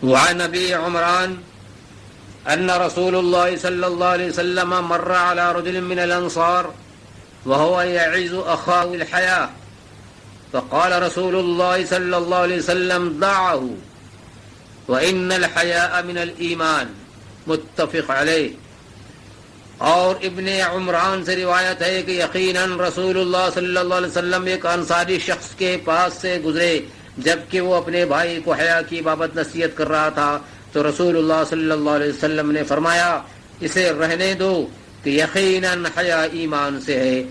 وعن ابي عمران ان رسول الله صلى الله عليه وسلم مر على رجل من الانصار وهو يعز اخاه الحياة فقال رسول الله صلى الله عليه وسلم دعه وان الحياء من الايمان متفق علیہ. اور ابن عمران سے روایت ہے کہ یقیناً رسول اللہ صلی اللہ علیہ وسلم ایک انصاری شخص کے پاس سے گزرے جبکہ وہ اپنے بھائی کو حیا کی بابت نصیحت کر رہا تھا تو رسول اللہ صلی اللہ علیہ وسلم نے فرمایا اسے رہنے دو کہ یقیناً حیا ایمان سے ہے.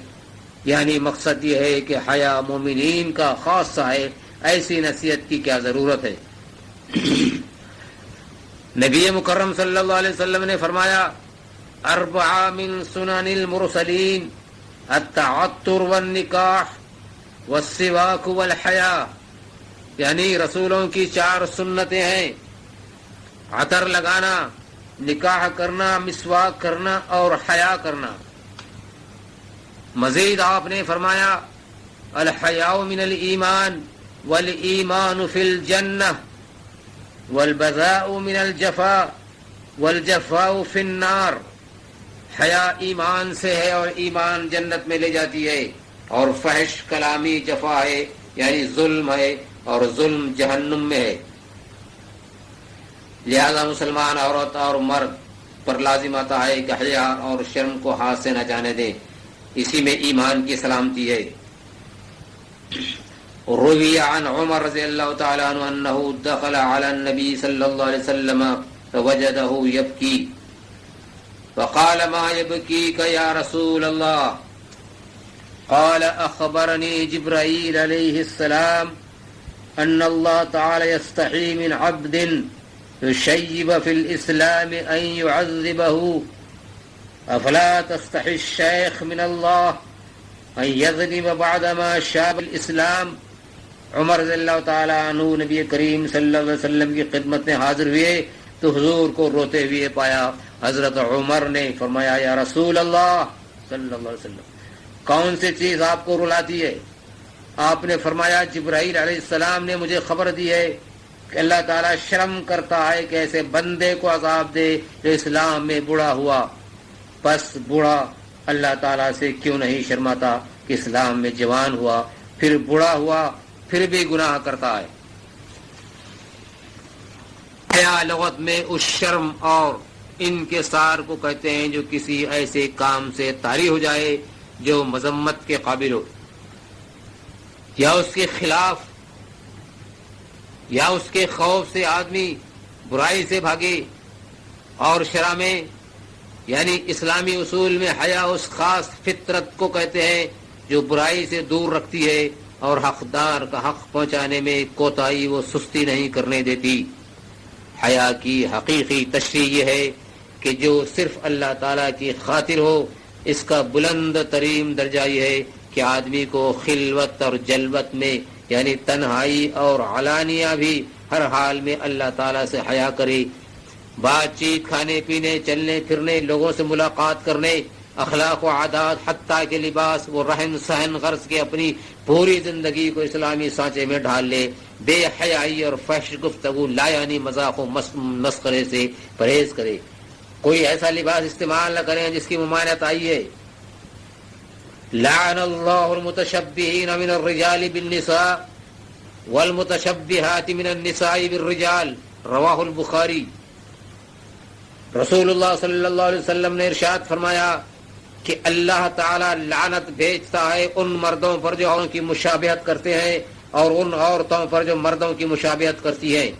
یعنی مقصد یہ ہے کہ حیا مومنین کا خاصہ ہے، ایسی نصیحت کی کیا ضرورت ہے. نبی مکرم صلی اللہ علیہ وسلم نے فرمایا اربع من سنن المرسلین التعطر والنکاح والسواک والحیا. یعنی رسولوں کی 4 سنتیں ہیں، عطر لگانا، نکاح کرنا، مسواک کرنا اور حیا کرنا. مزید آپ نے فرمایا الحیاء من الایمان والایمان فی الجنہ والبذاء من الجفاء والجفاء فی النار. حیا ایمان سے ہے اور ایمان جنت میں لے جاتی ہے، اور فحش کلامی جفا ہے یعنی ظلم ہے اور ظلم جہنم میں ہے. لہذا مسلمان عورت اور مرد پر لازم آتا ہے کہ حیا اور شرم کو ہاتھ سے نہ جانے دیں، اسی میں ایمان کی سلامتی ہے. روی عن عمر رضی اللہ تعالی عنہ انه دخل على النبي صلی اللہ علیہ وسلم فوجده يبكي فقال ما يبكيك يا رسول الله؟ قال اخبرني جبرائيل عليه السلام ان الله تعالى يستحي من عبد يشيب في الاسلام ان يعذبه افلا تستحي الشيخ من الله ان يذنب بعدما شاب الاسلام. عمر رضی اللہ تعالیٰ عنہ نبی کریم صلی اللہ علیہ وسلم کی خدمت میں حاضر ہوئے تو حضور کو روتے ہوئے پایا. حضرت عمر نے فرمایا یا رسول اللہ صلی اللہ علیہ وسلم کون سی چیز آپ کو رلاتی ہے؟ آپ نے فرمایا جبرائیل علیہ السلام نے مجھے خبر دی ہے کہ اللہ تعالیٰ شرم کرتا ہے کہ ایسے بندے کو عذاب دے جو اسلام میں بوڑھا ہوا. پس بوڑھا اللہ تعالیٰ سے کیوں نہیں شرماتا کہ اسلام میں جوان ہوا پھر بوڑھا ہوا پھر بھی گناہ کرتا ہے. حیا لغت میں اس شرم اور انکسار کو کہتے ہیں جو کسی ایسے کام سے طاری ہو جائے جو مذمت کے قابل ہو، یا اس کے خلاف یا اس کے خوف سے آدمی برائی سے بھاگے. اور شرع میں یعنی اسلامی اصول میں حیا اس خاص فطرت کو کہتے ہیں جو برائی سے دور رکھتی ہے اور حقدار کا حق پہنچانے میں کوتاہی و سستی نہیں کرنے دیتی. حیا کی حقیقی تشریح یہ ہے کہ جو صرف اللہ تعالیٰ کی خاطر ہو. اس کا بلند ترین درجہ یہ ہے کہ آدمی کو خلوت اور جلوت میں یعنی تنہائی اور علانیہ بھی ہر حال میں اللہ تعالیٰ سے حیا کرے. بات چیت، کھانے پینے، چلنے پھرنے، لوگوں سے ملاقات کرنے، اخلاق و عادات حتیٰ کے لباس و رہن سہن غرض کے اپنی پوری زندگی کو اسلامی سانچے میں ڈھال لے. بے حیائی اور فحش گفتگو لا یعنی مذاق و مسخرے سے پرہیز کرے. کوئی ایسا لباس استعمال نہ کریں جس کی ممانعت آئی ہے. لعن اللہ المتشبہین من الرجال بالنساء والمتشبہات من النساء بالرجال. رواہ البخاری. رسول اللہ صلی اللہ علیہ وسلم نے ارشاد فرمایا کہ اللہ تعالیٰ لعنت بھیجتا ہے ان مردوں پر جو عورتوں کی مشابہت کرتے ہیں اور ان عورتوں پر جو مردوں کی مشابہت کرتی ہیں.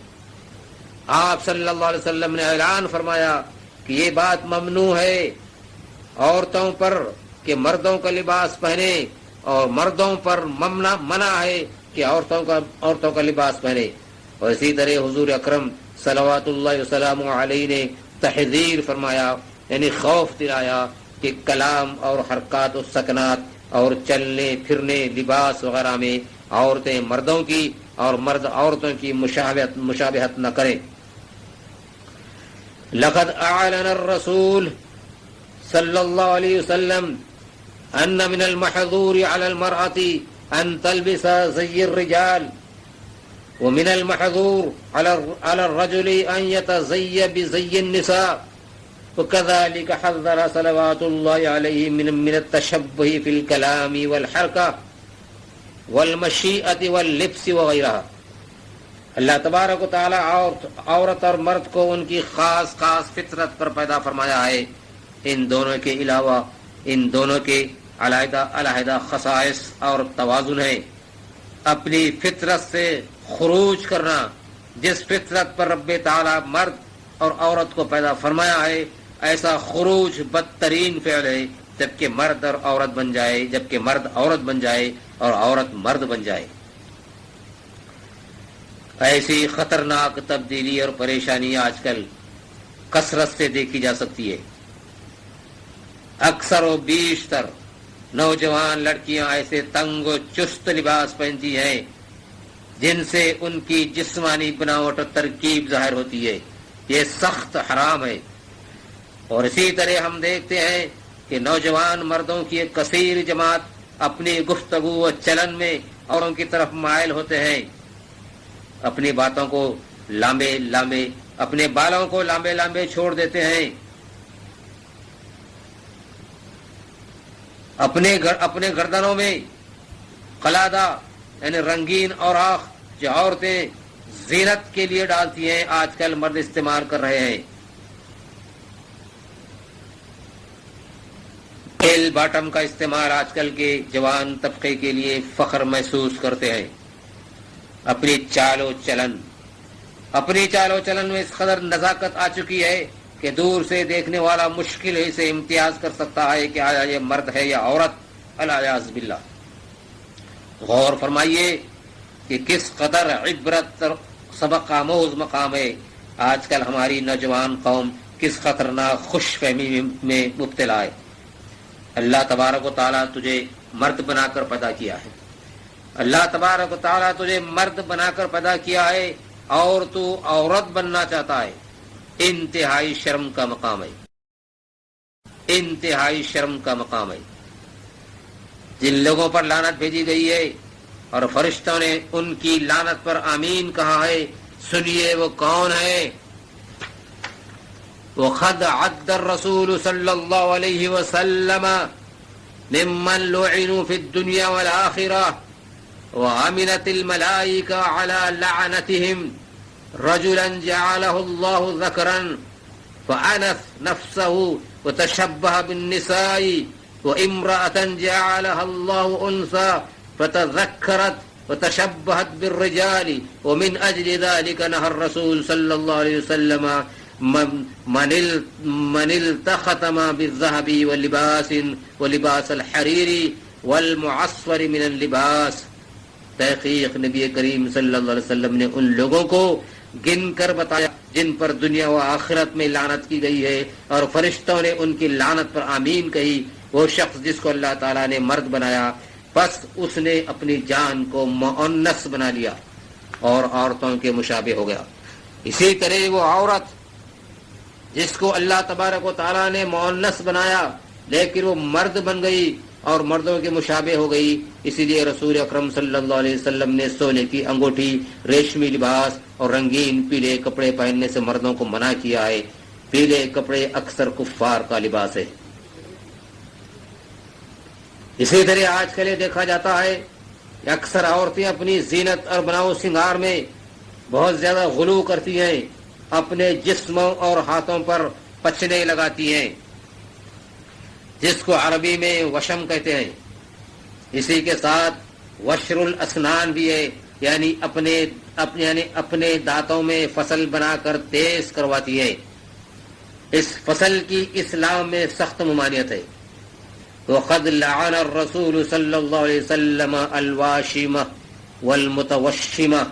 آپ صلی اللہ علیہ وسلم نے اعلان فرمایا کہ یہ بات ممنوع ہے عورتوں پر کہ مردوں کا لباس پہنے، اور مردوں پر منع ہے کہ عورتوں کا لباس پہنے. اور اسی طرح حضور اکرم صلوات اللہ وسلم علیہ نے تحذیر فرمایا یعنی خوف دلایا کہ کلام اور حرکات و سکنات اور چلنے پھرنے لباس وغیرہ میں عورتیں مردوں کی اور مرد عورتوں کی مشابہت نہ کریں. لقد اعلن الرسول صلی اللہ علیہ وسلم ان من المحظور على المرأة ان تلبس زي الرجال ومن المحظور على الرجل أن يتزي بزي النساء وكذلك حذر صلوات الله عليه من التشبه في الكلام والحركة والمشيئة واللبس وغيرها. اللہ تبارک و تعالیٰ عورت اور مرد کو ان کی خاص خاص فطرت پر پیدا فرمایا ہے. ان دونوں کے علاوہ ان دونوں کے علیحدہ علیحدہ خصائص اور توازن ہیں. اپنی فطرت سے خروج کرنا، جس فطرت پر رب تعالیٰ مرد اور عورت کو پیدا فرمایا ہے، ایسا خروج بدترین فعل ہے. جبکہ مرد اور عورت بن جائے، جبکہ مرد عورت بن جائے اور عورت مرد بن جائے. ایسی خطرناک تبدیلی اور پریشانی آج کل کثرت سے دیکھی جا سکتی ہے. اکثر و بیشتر نوجوان لڑکیاں ایسے تنگ و چست لباس پہنتی ہیں جن سے ان کی جسمانی بناوٹ و ترکیب ظاہر ہوتی ہے. یہ سخت حرام ہے. اور اسی طرح ہم دیکھتے ہیں کہ نوجوان مردوں کی ایک کثیر جماعت اپنی گفتگو و چلن میں اوروں کی طرف مائل ہوتے ہیں. اپنی باتوں کو اپنے بالوں کو لامبے چھوڑ دیتے ہیں. اپنے گردنوں میں قلادہ یعنی رنگین اوراق جو عورتیں زینت کے لیے ڈالتی ہیں، آج کل مرد استعمال کر رہے ہیں. بیل باٹم کا استعمال آج کل کے جوان طبقے کے لیے فخر محسوس کرتے ہیں. اپنی چال و چلن میں اس قدر نزاکت آ چکی ہے کہ دور سے دیکھنے والا مشکل ہی سے امتیاز کر سکتا ہے کہ آیا یہ مرد ہے یا عورت. الیاذ باللہ. غور فرمائیے کہ کس قدر عبرت سبق آموز مقام ہے. آج کل ہماری نوجوان قوم کس خطرناک خوش فہمی میں مبتلا ہے. اللہ تبارک و تعالیٰ تجھے مرد بنا کر پیدا کیا ہے. اللہ تبارک و تعالیٰ تجھے مرد بنا کر پیدا کیا ہے اور تو عورت بننا چاہتا ہے. انتہائی شرم کا مقام ہے. انتہائی شرم کا مقام ہے. جن لوگوں پر لعنت بھیجی گئی ہے اور فرشتوں نے ان کی لعنت پر آمین کہا ہے، سنیے وہ کون ہے. وَقَدْ عَدَّ الرَّسُولُ صلی اللہ علیہ وسلم ممن لعنوا فی الدنیا والآخرہ وعملت الملائکہ علی لعنتہم رجلا جعلہ اللہ ذکرا فأنث نفسہ وتشبہ بالنساء وامرأة جعلها الله أنثى فتذكرت وتشبهت بالرجال ومن أجل ذلك نهى الرسول صلى الله عليه وسلم من التختم بالذهب ولباس الحرير والمعصفر من اللباس. تحقیق نبی کریم صلی اللہ علیہ وسلم نے ان لوگوں کو گن کر بتایا جن پر دنیا و آخرت میں لعنت کی گئی ہے اور فرشتوں نے ان کی لعنت پر آمین کہی. وہ شخص جس کو اللہ تعالیٰ نے مرد بنایا، بس اس نے اپنی جان کو مؤنث بنا لیا اور عورتوں کے مشابہ ہو گیا. اسی طرح وہ عورت جس کو اللہ تبارک و تعالیٰ نے مؤنث بنایا لیکن وہ مرد بن گئی اور مردوں کے مشابہ ہو گئی. اسی لیے رسول اکرم صلی اللہ علیہ وسلم نے سونے کی انگوٹھی، ریشمی لباس اور رنگین پیلے کپڑے پہننے سے مردوں کو منع کیا ہے. پیلے کپڑے اکثر کفار کا لباس ہے. اسی طرح آج کل یہ دیکھا جاتا ہے کہ اکثر عورتیں اپنی زینت اور بناؤ سنگار میں بہت زیادہ غلو کرتی ہیں. اپنے جسموں اور ہاتھوں پر پچنے لگاتی ہیں جس کو عربی میں وشم کہتے ہیں. اسی کے ساتھ وشر الاسنان بھی ہے، یعنی اپنے دانتوں میں فصل بنا کر تیز کرواتی ہے. اس فصل کی اسلام میں سخت ممانعت ہے. وقد لعن الرسول صلی اللہ علیہ وسلم الواشمہ والمتوشمہ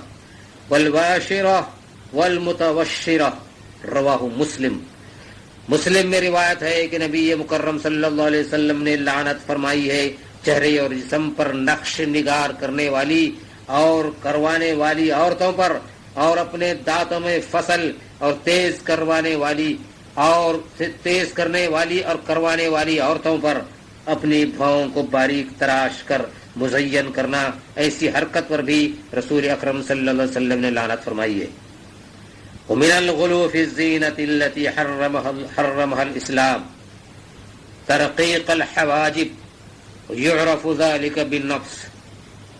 والواشرہ والمتوشرہ. رواہ مسلم. مسلم میں روایت ہے کہ نبی مکرم صلی اللہ علیہ وسلم نے لعنت فرمائی ہے چہرے اور جسم پر نقش نگار کرنے والی اور کروانے والی عورتوں پر، اور اپنے دانتوں میں فصل اور تیز کرنے والی اور کروانے والی عورتوں پر. اپنی بھاؤں کو باریک تراش کر مزین کرنا، ایسی حرکت پر بھی رسول اکرم صلی اللہ علیہ وسلم نے لعنت فرمائی ہے۔ ومن الغلو فی الزینۃ التي حرمها الاسلام ترقیق الحواجب يعرف ذلك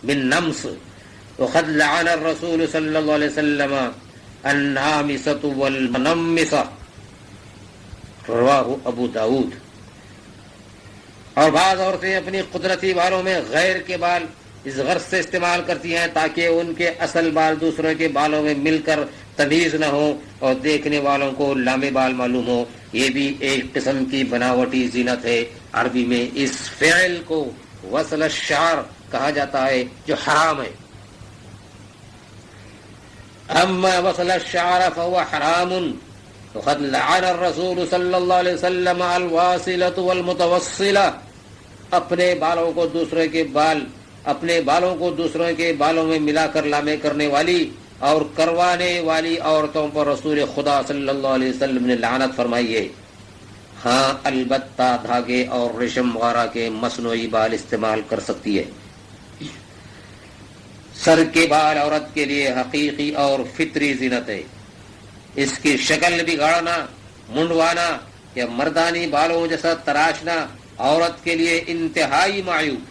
بالنمس وقد لعن الرسول صلی اللہ علیہ وسلم النامسة والمنمسة رواہ ابو داود۔ اور بعض عورتیں اپنی قدرتی بالوں میں غیر کے بال اس غرض سے استعمال کرتی ہیں تاکہ ان کے اصل بال دوسروں کے بالوں میں مل کر تمیز نہ ہو اور دیکھنے والوں کو لامے بال معلوم ہو۔ یہ بھی ایک قسم کی بناوٹی زینت ہے۔ عربی میں اس فعل کو وصل الشعر کہا جاتا ہے جو حرام ہے۔ اما وصل الشعر فهو حرام وقد لعن الرسول صلی اللہ علیہ وسلم الواصلة والمتوصلة، اپنے بالوں کو دوسروں کے بالوں میں ملا کر لامے کرنے والی اور کروانے والی عورتوں پر رسول خدا صلی اللہ علیہ وسلم نے لعنت فرمائی ہے۔ ہاں البتہ دھاگے اور ریشم وغیرہ کے مصنوعی بال استعمال کر سکتی ہے۔ سر کے بال عورت کے لیے حقیقی اور فطری زینت ہے۔ اس کی شکل بگاڑنا، منڈوانا یا مردانی بالوں جیسا تراشنا عورت کے لیے انتہائی معیوب۔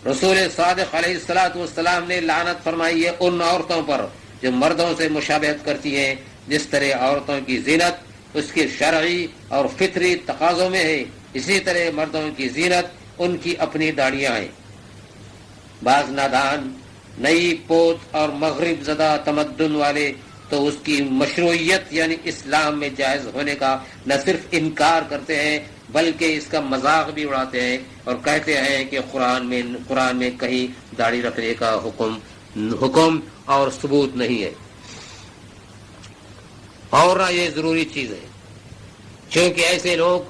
رسول صادق علیہ الصلوۃ والسلام نے لعنت فرمائی ہے ان عورتوں پر جو مردوں سے مشابہت کرتی ہیں۔ جس طرح عورتوں کی زینت اس کے شرعی اور فطری تقاضوں میں ہے، اسی طرح مردوں کی زینت ان کی اپنی داڑیاں ہیں۔ بعض نادان، نئی پوت اور مغرب زدہ تمدن والے تو اس کی مشروعیت یعنی اسلام میں جائز ہونے کا نہ صرف انکار کرتے ہیں بلکہ اس کا مذاق بھی اڑاتے ہیں اور کہتے ہیں کہ قرآن میں کہیں داڑھی رکھنے کا حکم اور ثبوت نہیں ہے، اور نہ یہ ضروری چیز ہے، چونکہ ایسے لوگ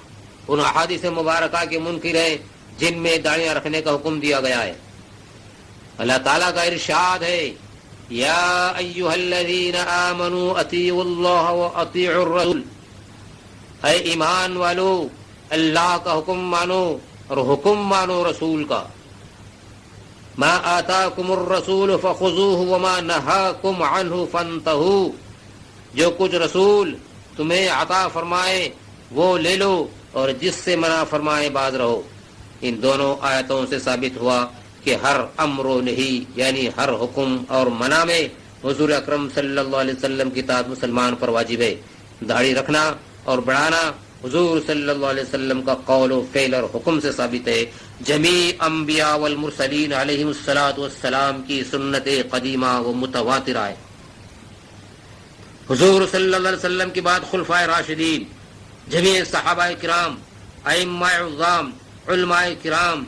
ان احادیث مبارکہ کے منکر ہیں جن میں داڑیاں رکھنے کا حکم دیا گیا ہے۔ اللہ تعالیٰ کا ارشاد ہے، یا ایھا الذین آمنوا اطیعوا اللہ واطیعوا الرسول، اے ایمان والو اللہ کا حکم مانو اور حکم مانو رسول کا۔ ما آتاکم الرسول فخذوہ وما نہاکم عنہ فانتہوا، جو کچھ رسول تمہیں عطا فرمائے وہ لے لو اور جس سے منع فرمائے باز رہو۔ ان دونوں آیتوں سے ثابت ہوا کہ ہر امر و نہی یعنی ہر حکم اور منع میں حضور اکرم صلی اللہ علیہ وسلم کی اطاعت مسلمان پر واجب ہے۔ داڑھی رکھنا اور بڑھانا حضور صلی اللہ علیہ وسلم کا قول و فعل اور حکم سے ثابت ہے۔ جمیع انبیاء والمرسلین علیہم الصلاۃ والسلام کی سنت قدیمہ و متواترہ ہے۔ حضور صلی اللہ علیہ وسلم کے بعد خلفائے راشدین، جمیع صحابہ کرام، ائمہ اعظام، علماء کرام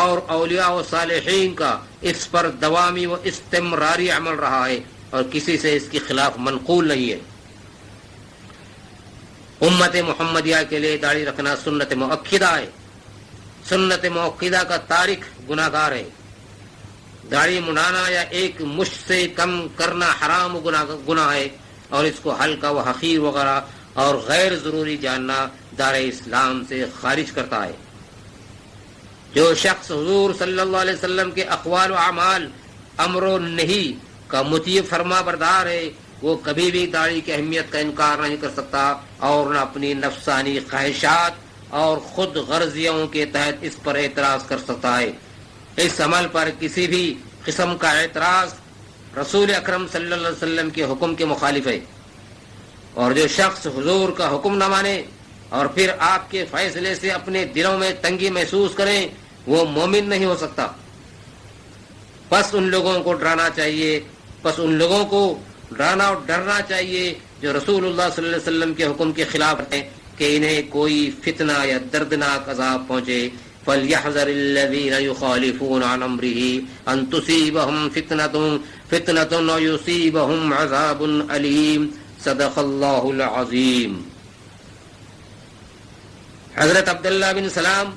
اور اولیاء و صالحین کا اس پر دوامی و استمراری عمل رہا ہے اور کسی سے اس کے خلاف منقول نہیں ہے۔ امت محمدیہ کے لیے داڑھی رکھنا سنت مؤکدہ ہے۔ سنت مؤکدہ کا تارک گناہ گار ہے۔ داڑھی منڈانا یا ایک مشت سے کم کرنا حرام گناہ ہے اور اس کو ہلکا و حقیر وغیرہ اور غیر ضروری جاننا دار اسلام سے خارج کرتا ہے۔ جو شخص حضور صلی اللہ علیہ وسلم کے اقوال و اعمال، امر و نہی کا مطیع فرما بردار ہے، وہ کبھی بھی داڑھی کی اہمیت کا انکار نہیں کر سکتا اور نہ اپنی نفسانی خواہشات اور خود غرضیوں کے تحت اس پر اعتراض کر سکتا ہے۔ اس عمل پر کسی بھی قسم کا اعتراض رسول اکرم صلی اللہ علیہ وسلم کے حکم کے مخالف ہے، اور جو شخص حضور کا حکم نہ مانے اور پھر آپ کے فیصلے سے اپنے دلوں میں تنگی محسوس کریں وہ مومن نہیں ہو سکتا۔ بس ان لوگوں کو ڈرانا اور ڈرنا چاہیے جو رسول اللہ صلی اللہ علیہ وسلم کے حکم کے خلاف ہیں کہ انہیں کوئی فتنہ یا دردناک عذاب پہنچے۔ فَلْيَحْذَرِ الَّذِينَ يُخَالِفُونَ عَنْ أَمْرِهِ أَن تُصِيبَهُمْ فِتْنَةٌ أَوْ يُصِيبَهُمْ عَذَابٌ أَلِيمٌ صدق اللہ العظیم۔ حضرت عبداللہ بن سلام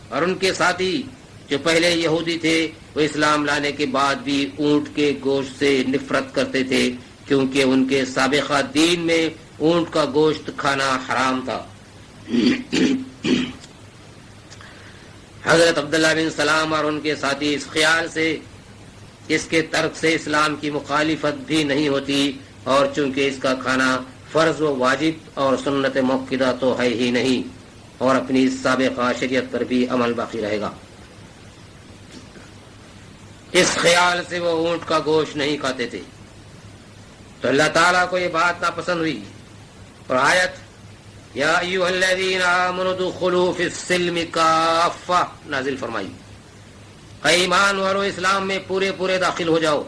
اور ان کے ساتھی جو پہلے یہودی تھے وہ اسلام لانے کے بعد بھی اونٹ کے گوشت سے نفرت کرتے تھے کیونکہ ان کے سابقہ دین میں اونٹ کا گوشت کھانا حرام تھا۔ حضرت عبداللہ بن سلام اور ان کے ساتھی اس خیال سے اس کے ترک سے اسلام کی مخالفت بھی نہیں ہوتی، اور چونکہ اس کا کھانا فرض و واجب اور سنت موقدہ تو ہے ہی نہیں، اور اپنی سابقہ شریعت پر بھی عمل باقی رہے گا، اس خیال سے وہ اونٹ کا گوشت نہیں کھاتے تھے۔ تو اللہ تعالیٰ کو یہ بات ناپسند ہوئی اور آیت یا ایھا الذین آمنوا ادخلوا فی السلم کافہ نازل فرمائی، اے ایمان والو اسلام میں پورے داخل ہو جاؤ۔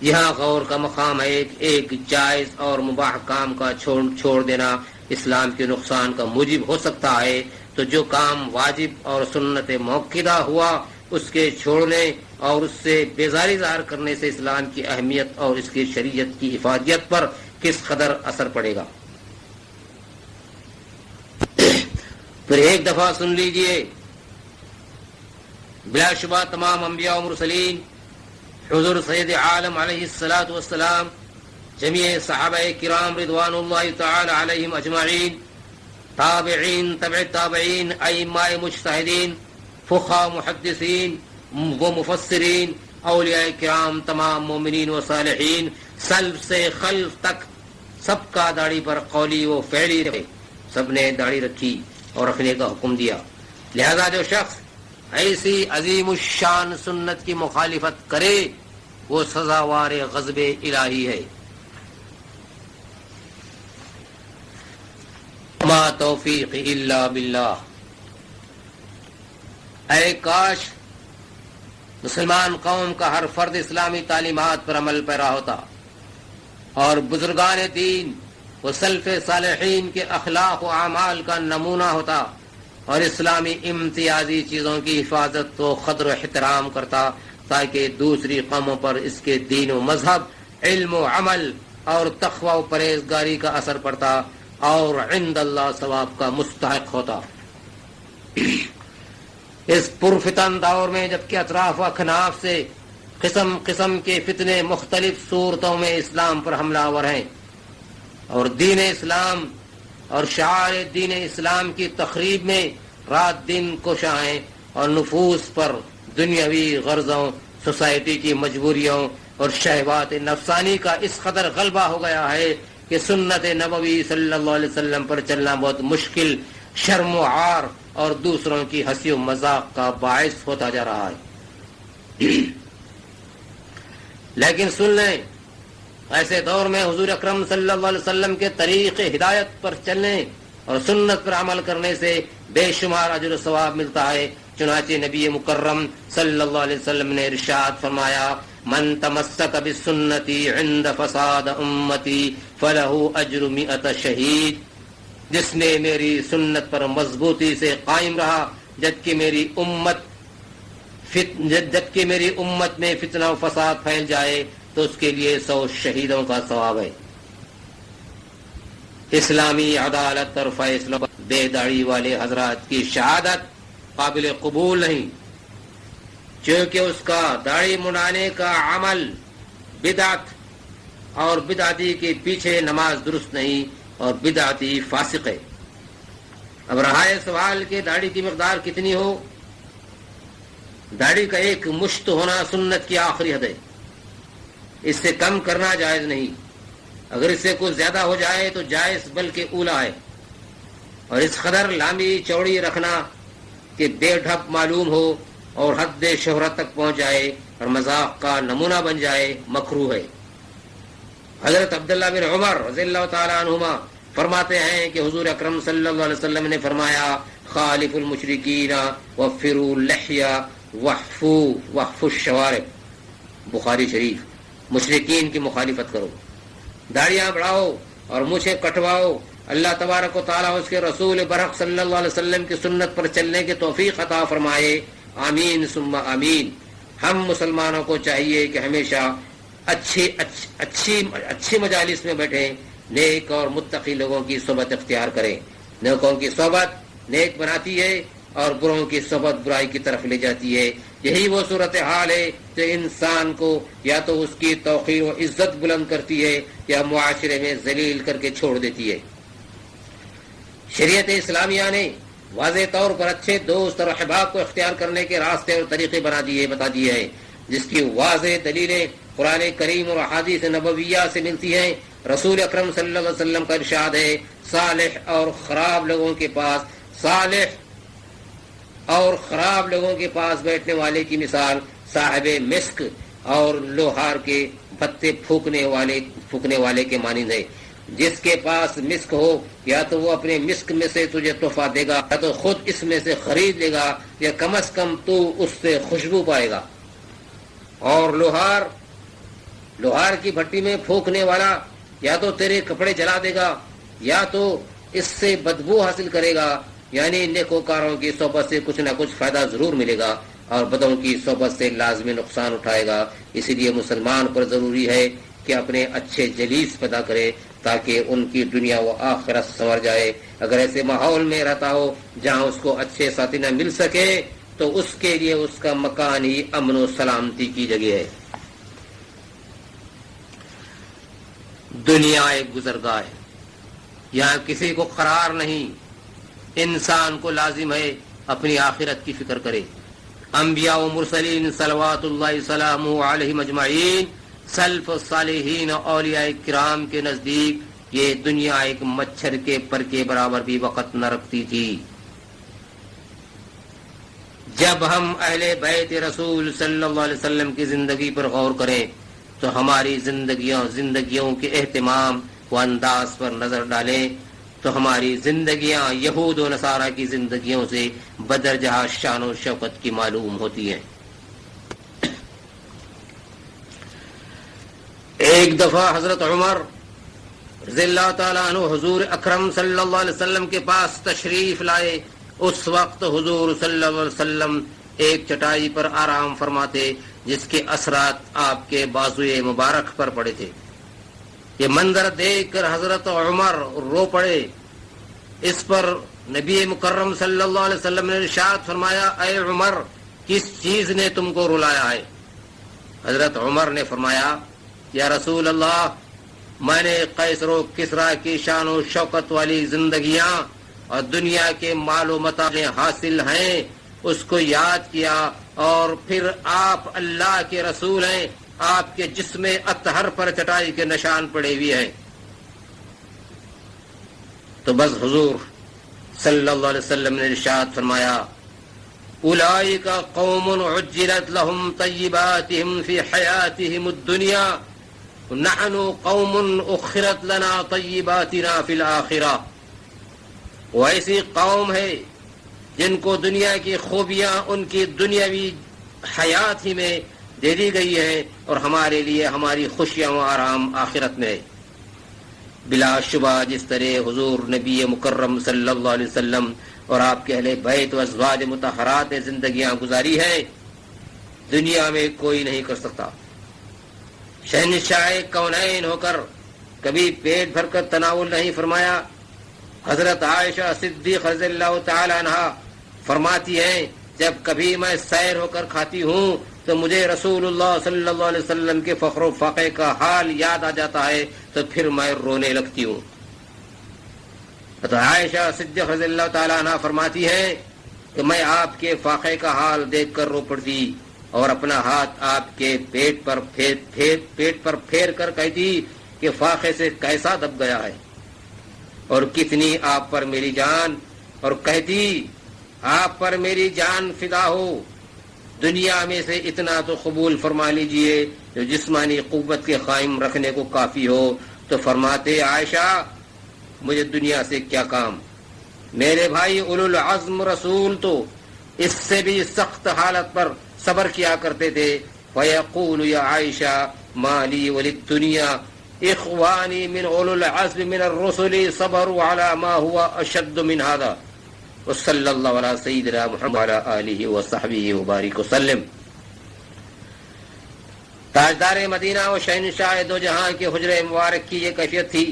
یہاں غور کا مقام ہے، ایک جائز اور مباح کام کا چھوڑ دینا اسلام کے نقصان کا موجب ہو سکتا ہے، تو جو کام واجب اور سنت موقدہ ہوا اس کے چھوڑنے اور اس سے بیزاری ظاہر کرنے سے اسلام کی اہمیت اور اس کی شریعت کی افادیت پر کس قدر اثر پڑے گا۔ پھر ایک دفعہ سن لیجئے، بلا شبہ تمام انبیاء و مرسلین، حضور سید عالم علیہ الصلاۃ والسلام، جمیع صحابہ کرام رضوان اللہ تعالی علیہم اجمعین، تابعین، تبع تابعین، ائمہ مجتہدین، فقہاء محدثین و مفسرین، اولیاء کرام، تمام مومنین و صالحین، سلف سے خلف تک سب کا داڑھی پر قولی و فعلی رہے، سب نے داڑھی رکھی اور رکھنے کا حکم دیا۔ لہذا جو شخص ایسی عظیم الشان سنت کی مخالفت کرے وہ سزاوار غضب الہی ہے۔ ما توفیق الا باللہ۔ اے کاش مسلمان قوم کا ہر فرد اسلامی تعلیمات پر عمل پیرا ہوتا اور بزرگان دین و سلف صالحین کے اخلاق و اعمال کا نمونہ ہوتا اور اسلامی امتیازی چیزوں کی حفاظت و قدر و احترام کرتا، تاکہ دوسری قوموں پر اس کے دین و مذہب، علم و عمل اور تقوی و پرہیزگاری کا اثر پڑتا اور عند اللہ ثواب کا مستحق ہوتا۔ اس پرفتن دور میں جبکہ اطراف و اکناف سے قسم قسم کے فتنے مختلف صورتوں میں اسلام پر حملہ آور ہیں، اور دین اسلام اور شعائر دین اسلام کی تخریب میں رات دن کوشاں ہیں، اور نفوس پر دنیاوی غرضوں، سوسائٹی کی مجبوریوں اور شہوات نفسانی کا اس قدر غلبہ ہو گیا ہے کہ سنت نبوی صلی اللہ علیہ وسلم پر چلنا بہت مشکل، شرم و عار اور دوسروں کی ہنسی و مذاق کا باعث ہوتا جا رہا ہے۔ لیکن سن لیں، ایسے دور میں حضور اکرم صلی اللہ علیہ وسلم کے طریق ہدایت پر چلنے اور سنت پر عمل کرنے سے بے شمار اجر و ثواب ملتا ہے۔ چنانچہ نبی مکرم صلی اللہ علیہ وسلم نے ارشاد فرمایا، من تمسک بسنتی عند فساد امتی فلہ اجر 100 شہید۔ جس نے میری سنت پر مضبوطی سے قائم رہا جبکہ میری امت میں فتنہ و فساد پھیل جائے تو اس کے لیے 100 شہیدوں کا ثواب ہے۔ اسلامی عدالت اور فیصلہ بے داڑھی والے حضرات کی شہادت قابل قبول نہیں، چونکہ اس کا داڑھی منڈانے کا عمل بدعت اور بدعتی کے پیچھے نماز درست نہیں اور بدعتی فاسق ہے۔ اب رہا ہے سوال کہ داڑھی کی مقدار کتنی ہو؟ داڑھی کا ایک مشت ہونا سنت کی آخری حد ہے، اس سے کم کرنا جائز نہیں، اگر اس سے کچھ زیادہ ہو جائے تو جائز بلکہ اولا ہے، اور اس قدر لمبی چوڑی رکھنا کہ بے ڈھب معلوم ہو اور حد شہرت تک پہنچ جائے اور مذاق کا نمونہ بن جائے مکروہ ہے۔ حضرت عبداللہ بن عمر رضی اللہ تعالی عنہما فرماتے ہیں کہ حضور اکرم صلی اللہ علیہ وسلم نے فرمایا، خالف المشرکین وفروا اللحیہ واحفوا الشوارب، بخاری شریف۔ مشرکین کی مخالفت کرو، داڑیاں بڑھاؤ اور مونچھیں کٹواؤ، اللہ تبارک و تعالیٰ اس کے رسول برحق صلی اللہ علیہ وسلم کی سنت پر چلنے کی توفیق عطا فرمائے، آمین ثم آمین۔ ہم مسلمانوں کو چاہیے کہ ہمیشہ اچھی مجالس میں بیٹھیں، نیک اور متقی لوگوں کی صحبت اختیار کریں۔ نیکوں کی صحبت نیک بناتی ہے اور بروں کی صحبت برائی کی طرف لے جاتی ہے۔ یہی وہ صورتحال ہے جو انسان کو یا تو اس کی توقیر و عزت بلند کرتی ہے یا معاشرے میں ذلیل کر کے چھوڑ دیتی ہے۔ شریعت اسلامیہ نے واضح طور پر اچھے دوست اور احباب کو اختیار کرنے کے راستے اور طریقے بتا دیے ہیں، جس کی واضح دلیلیں قرآن کریم اور احادیث نبویہ سے ملتی ہیں۔ رسول اکرم صلی اللہ علیہ وسلم کا ارشاد ہے، صالح اور خراب لوگوں کے پاس بیٹھنے والے کی مثال صاحب مسک اور لوہار کے پتے پھونکنے والے کے مانند ہے۔ جس کے پاس مسک ہو، یا تو وہ اپنے مسک میں سے تجھے تحفہ دے گا، یا تو خود اس میں سے خرید لے گا، یا کم از کم تو اس سے خوشبو پائے گا۔ اور لوہار کی بھٹی میں پھونکنے والا یا تو تیرے کپڑے جلا دے گا، یا تو اس سے بدبو حاصل کرے گا۔ یعنی نیکوکاروں کی صحبت سے کچھ نہ کچھ فائدہ ضرور ملے گا، اور بدوں کی صحبت سے لازمی نقصان اٹھائے گا۔ اسی لیے مسلمان پر ضروری ہے کہ اپنے اچھے جلیس پیدا کرے تاکہ ان کی دنیا و آخرت سنور جائے۔ اگر ایسے ماحول میں رہتا ہو جہاں اس کو اچھے ساتھی نہ مل سکے تو اس کے لیے اس کا مکان ہی امن و سلامتی کی جگہ ہے۔ دنیا ایک گزرگاہ ہے، یہاں کسی کو قرار نہیں۔ انسان کو لازم ہے اپنی آخرت کی فکر کرے۔ انبیاء و مرسلین صلوات اللہ سلامہ علیہم اجمعین، سلف صالحین اولیاء کرام کے نزدیک یہ دنیا ایک مچھر کے پر کے برابر بھی وقت نہ رکھتی تھی۔ جب ہم اہل بیت رسول صلی اللہ علیہ وسلم کی زندگی پر غور کریں تو ہماری زندگیوں کے اہتمام و انداز پر نظر ڈالیں تو ہماری زندگیاں یہود و نصارہ کی زندگیوں سے بدرجہ شان و شوکت کی معلوم ہوتی ہیں۔ ایک دفعہ حضرت عمر رضی اللہ تعالیٰ عنہ حضور اکرم صلی اللہ علیہ وسلم کے پاس تشریف لائے۔ اس وقت حضور صلی اللہ علیہ وسلم ایک چٹائی پر آرام فرماتے جس کے اثرات آپ کے بازوئے مبارک پر پڑے تھے۔ یہ منظر دیکھ کر حضرت عمر رو پڑے۔ اس پر نبی مکرم صلی اللہ علیہ وسلم نے ارشاد فرمایا، اے عمر، کس چیز نے تم کو رلایا ہے؟ حضرت عمر نے فرمایا، یا رسول اللہ، میں نے قیصر و کسریٰ کی شان و شوکت والی زندگیاں اور دنیا کے مال و متاع حاصل ہیں اس کو یاد کیا، اور پھر آپ اللہ کے رسول ہیں، آپ کے جسم اطہر پر چٹائی کے نشان پڑے ہوئے ہیں۔ تو بس حضور صلی اللہ علیہ وسلم نے ارشاد فرمایا، اولئک قوم عجلت لهم طیباتهم فی حیاتهم الدنیا نحن قوم اخرت لنا طیباتنا فی الآخرہ۔ وہ ایسی قوم ہے جن کو دنیا کی خوبیاں ان کی دنیاوی حیات ہی میں دے دی گئی ہے، اور ہمارے لیے ہماری خوشیاں و آرام آخرت میں ہے۔ بلا شبہ جس طرح حضور نبی مکرم صلی اللہ علیہ وسلم اور آپ کے اہل بیت و ازواج مطہرات نے زندگیاں گزاری ہیں، دنیا میں کوئی نہیں کر سکتا۔ شہنشاہ کونین ہو کر کبھی پیٹ بھر کر تناول نہیں فرمایا۔ حضرت عائشہ صدیق رضی اللہ تعالی عنہ فرماتی ہیں، جب کبھی میں سیر ہو کر کھاتی ہوں تو مجھے رسول اللہ صلی اللہ علیہ وسلم کے فخر و فقے کا حال یاد آ جاتا ہے تو پھر میں رونے لگتی ہوں۔ تو عائشہ صدیق رضی اللہ تعالیٰ عنہ فرماتی ہیں کہ میں آپ کے فاقے کا حال دیکھ کر رو پڑتی اور اپنا ہاتھ آپ کے پیٹ پر پھیر کر کہتی کہ فاقے سے کیسا دب گیا ہے اور کتنی آپ پر میری جان، اور کہتی آپ پر میری جان فدا ہو، دنیا میں سے اتنا تو قبول فرما لیجئے جو جسمانی قوت کے قائم رکھنے کو کافی ہو۔ تو فرماتے، عائشہ مجھے دنیا سے کیا کام، میرے بھائی اولو العزم رسول تو اس سے بھی سخت حالت پر صبر کیا کرتے تھے۔ فَيَقُولُ يَا عَائِشَةُ مَا لِي وَلِلدُّنْيَا اخوانی من اولو العزم من الرسل صبروا على ما هو اشد من هذا وصلی اللہ علی سیدنا محمد وعلى آلہ وصحبہ وبارک وسلم۔ تاجدار مدینہ و شہنشاہ دو جہاں کے حجر مبارک کی یہ کیفیت تھی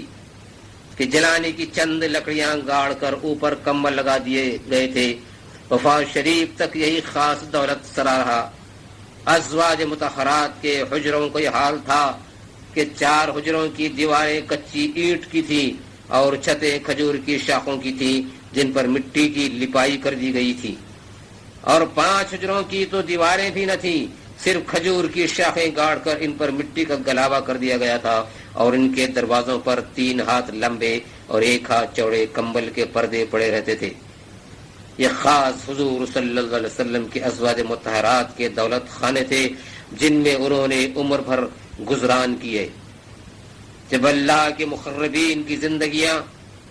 کہ جلانے کی چند لکڑیاں گاڑ کر اوپر کمبل لگا دیے گئے تھے۔ وفات شریف تک یہی خاص دولت سرا رہا۔ ازواج مطہرات کے حجروں کو یہ حال تھا کہ 4 حجروں کی دیواریں کچی اینٹ کی تھیں اور چھتیں کھجور کی شاخوں کی تھیں، جن پر مٹی کی لپائی کر دی گئی تھی، اور 5 حجروں کی تو دیواریں بھی نہ تھیں، صرف کھجور کی شاخیں گاڑ کر ان پر مٹی کا گلاوا کر دیا گیا تھا، اور ان کے دروازوں پر 3 ہاتھ لمبے اور 1 ہاتھ چوڑے کمبل کے پردے پڑے رہتے تھے۔ یہ خاص حضور صلی اللہ علیہ وسلم کے ازواج مطہرات کے دولت خانے تھے، جن میں انہوں نے عمر بھر گزران کیے۔ جب اللہ کے مقربین کی زندگیاں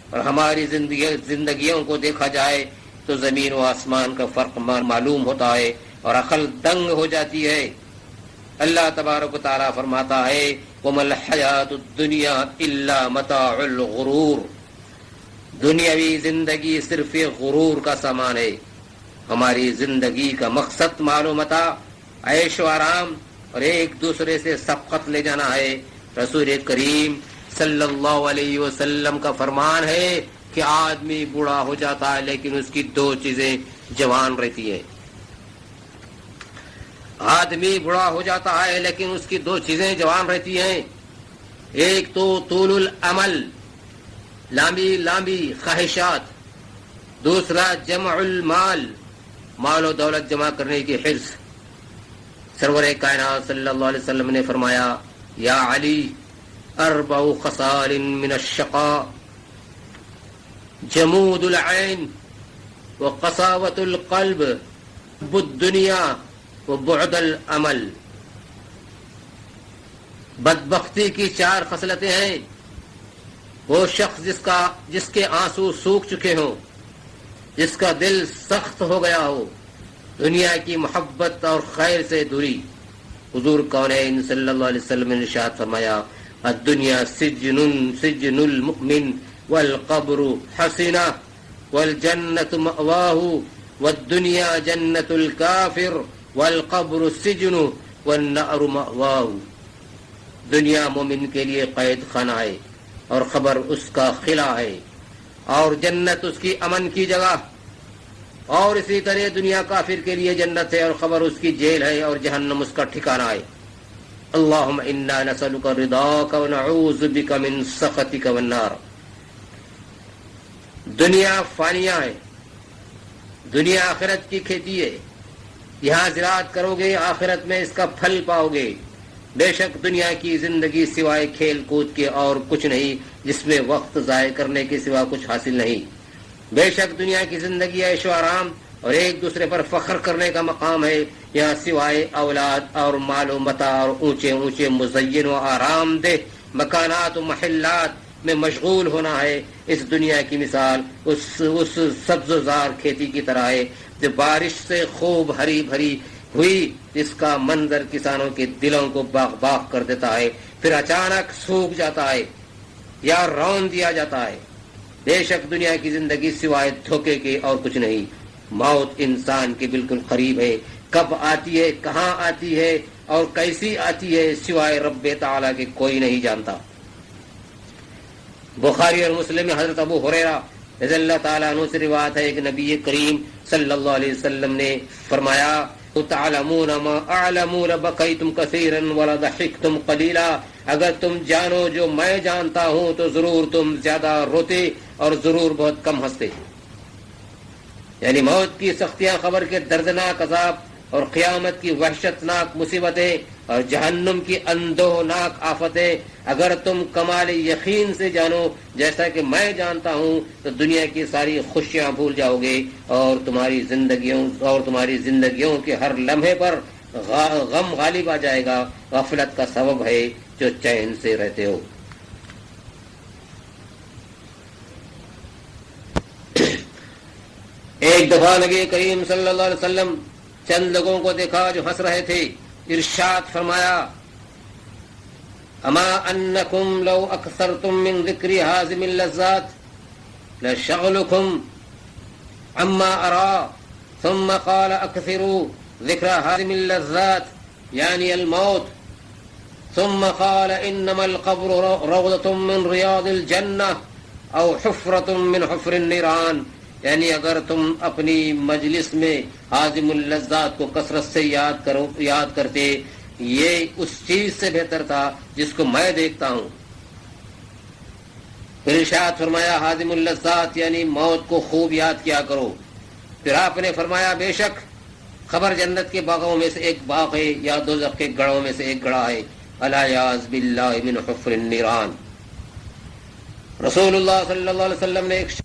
اور ہماری زندگیوں کو دیکھا جائے تو زمین و آسمان کا فرق معلوم ہوتا ہے اور عقل دنگ ہو جاتی ہے۔ اللہ تبارک و تعالیٰ فرماتا ہے وَمَا الْحَيَاةُ الدُّنْيَا إِلَّا مَتَاعُ الْغُرُورِ، دنیاوی زندگی صرف غرور کا سامان ہے۔ ہماری زندگی کا مقصد معلومتا عیش و آرام اور ایک دوسرے سے سبقت لے جانا ہے۔ رسول کریم صلی اللہ علیہ وسلم کا فرمان ہے کہ آدمی بوڑھا ہو جاتا ہے لیکن اس کی 2 چیزیں جوان رہتی ہیں۔ آدمی بوڑھا ہو جاتا ہے لیکن اس کی 2 چیزیں جوان رہتی ہیں، ایک تو طول العمل، لامبی خواہشات، دوسرا جمع المال، مال و دولت جمع کرنے کی حرص۔ سرور کائنات صلی اللہ علیہ وسلم نے فرمایا یا علی 4 خصال من الشقاء، جمود العین وقساوة القلب، حب الدنیا وبعد العمل۔ بدبختی کی 4 خصلتیں ہیں۔ وہ شخص جس کے آنسو سوکھ چکے ہوں، جس کا دل سخت ہو گیا ہو، دنیا کی محبت اور خیر سے دوری۔ حضور کونین صلی اللہ علیہ وسلم نے ارشاد فرمایا الدنیا سجن المؤمن والقبر حسنہ والجنت مأواہ والدنیا جنت الکافر والقبر سجن والنار مأواہ۔ دنیا مومن کے لیے قید خانہ ہے اور قبر اس کا خلا ہے، اور جنت اس کی امن کی جگہ، اور اسی طرح دنیا کافر کے لیے جنت ہے اور قبر اس کی جیل ہے اور جہنم اس کا ٹھکانہ ہے۔ اللہم انا نسألک رضاک ونعوذ بک من سخطک والنار۔ دنیا فانیہ ہے، دنیا آخرت کی کھیتی ہے، یہاں زراعت کرو گے آخرت میں اس کا پھل پاؤ گے۔ بے شک دنیا کی زندگی سوائے کھیل کود کے اور کچھ نہیں، جس میں وقت ضائع کرنے کے سوا کچھ حاصل نہیں۔ بے شک دنیا کی زندگی عیش و آرام اور ایک دوسرے پر فخر کرنے کا مقام ہے، یہاں سوائے اولاد اور مال و متاع اور اونچے اونچے مزین و آرام دہ مکانات و محلات میں مشغول ہونا ہے۔ اس دنیا کی مثال اس سبز و زار کھیتی کی طرح ہے جو بارش سے خوب ہری بھری ہوئی، جس کا منظر کسانوں کے دلوں کو باغ باغ کر دیتا ہے، پھر اچانک سوکھ جاتا ہے یا رون دیا جاتا ہے۔ بے شک دنیا کی زندگی سوائے دھوکے کے اور کچھ نہیں۔ موت انسان کے بالکل قریب ہے، کب آتی ہے، کہاں آتی ہے اور کیسی آتی ہے، سوائے رب تعالیٰ کے کوئی نہیں جانتا۔ بخاری اور مسلم میں حضرت ابو ہریرہ رضی اللہ تعالیٰ عنہ سے روایت ہے کہ نبی کریم صلی اللہ علیہ وسلم نے فرمایا تعلمون ما اعلم لبقیتم کثیرا ولضحکتم قلیلا، اگر تم جانو جو میں جانتا ہوں تو ضرور تم زیادہ روتے اور ضرور بہت کم ہنستے۔ یعنی موت کی سختیاں، خبر کے دردناک عذاب اور قیامت کی وحشتناک مصیبتیں اور جہنم کی اندوہناک آفتیں اگر تم کمال یقین سے جانو جیسا کہ میں جانتا ہوں تو دنیا کی ساری خوشیاں بھول جاؤ گے اور تمہاری زندگیوں کے ہر لمحے پر غم غالب آ جائے گا۔ غفلت کا سبب ہے جو چین سے رہتے ہو۔ ایک دفعہ نبی کریم صلی اللہ علیہ وسلم چند لوگوں کو دیکھا جو ہنس رہے تھے، ارشاد فرمایا اما انکم لو اکثرتم من ذکر حازم اللذات لشغلکم عما ارا، ثم قال اکثروا ذکر حازم اللذات یعنی الموت، ثم قال انما القبر روضة من ریاض الجنہ او حفرة من حفر النیران، یعنی اگر تم اپنی مجلس میں حازم اللذات کو کثرت سے یاد کرتے، یہ اس چیز سے بہتر تھا جس کو میں دیکھتا ہوں۔ پھر ارشاد فرمایا حازم اللذات یعنی موت کو خوب یاد کیا کرو. پھر آپ نے فرمایا بے شک خبر جنت کے باغوں میں سے ایک باغ ہے یا دوزخ کے گڑھوں میں سے ایک گڑھا ہے. الیاذ باللہ من حفر النیران. رسول اللہ صلی اللہ علیہ وسلم نے بسم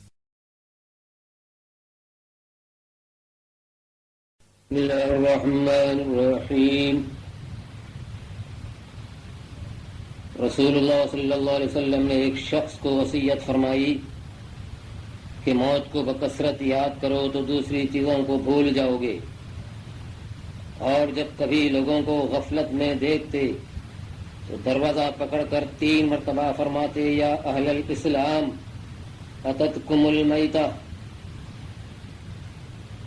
اللہ الرحمن الرحیم. رسول اللہ صلی اللہ علیہ وسلم نے ایک شخص کو وصیت فرمائی کہ موت کو بکثرت یاد کرو تو دوسری چیزوں کو بھول جاؤ گے، اور جب کبھی لوگوں کو غفلت میں دیکھتے تو دروازہ پکڑ کر 3 مرتبہ فرماتے یا اہل الاسلام اتتکم المیتہ،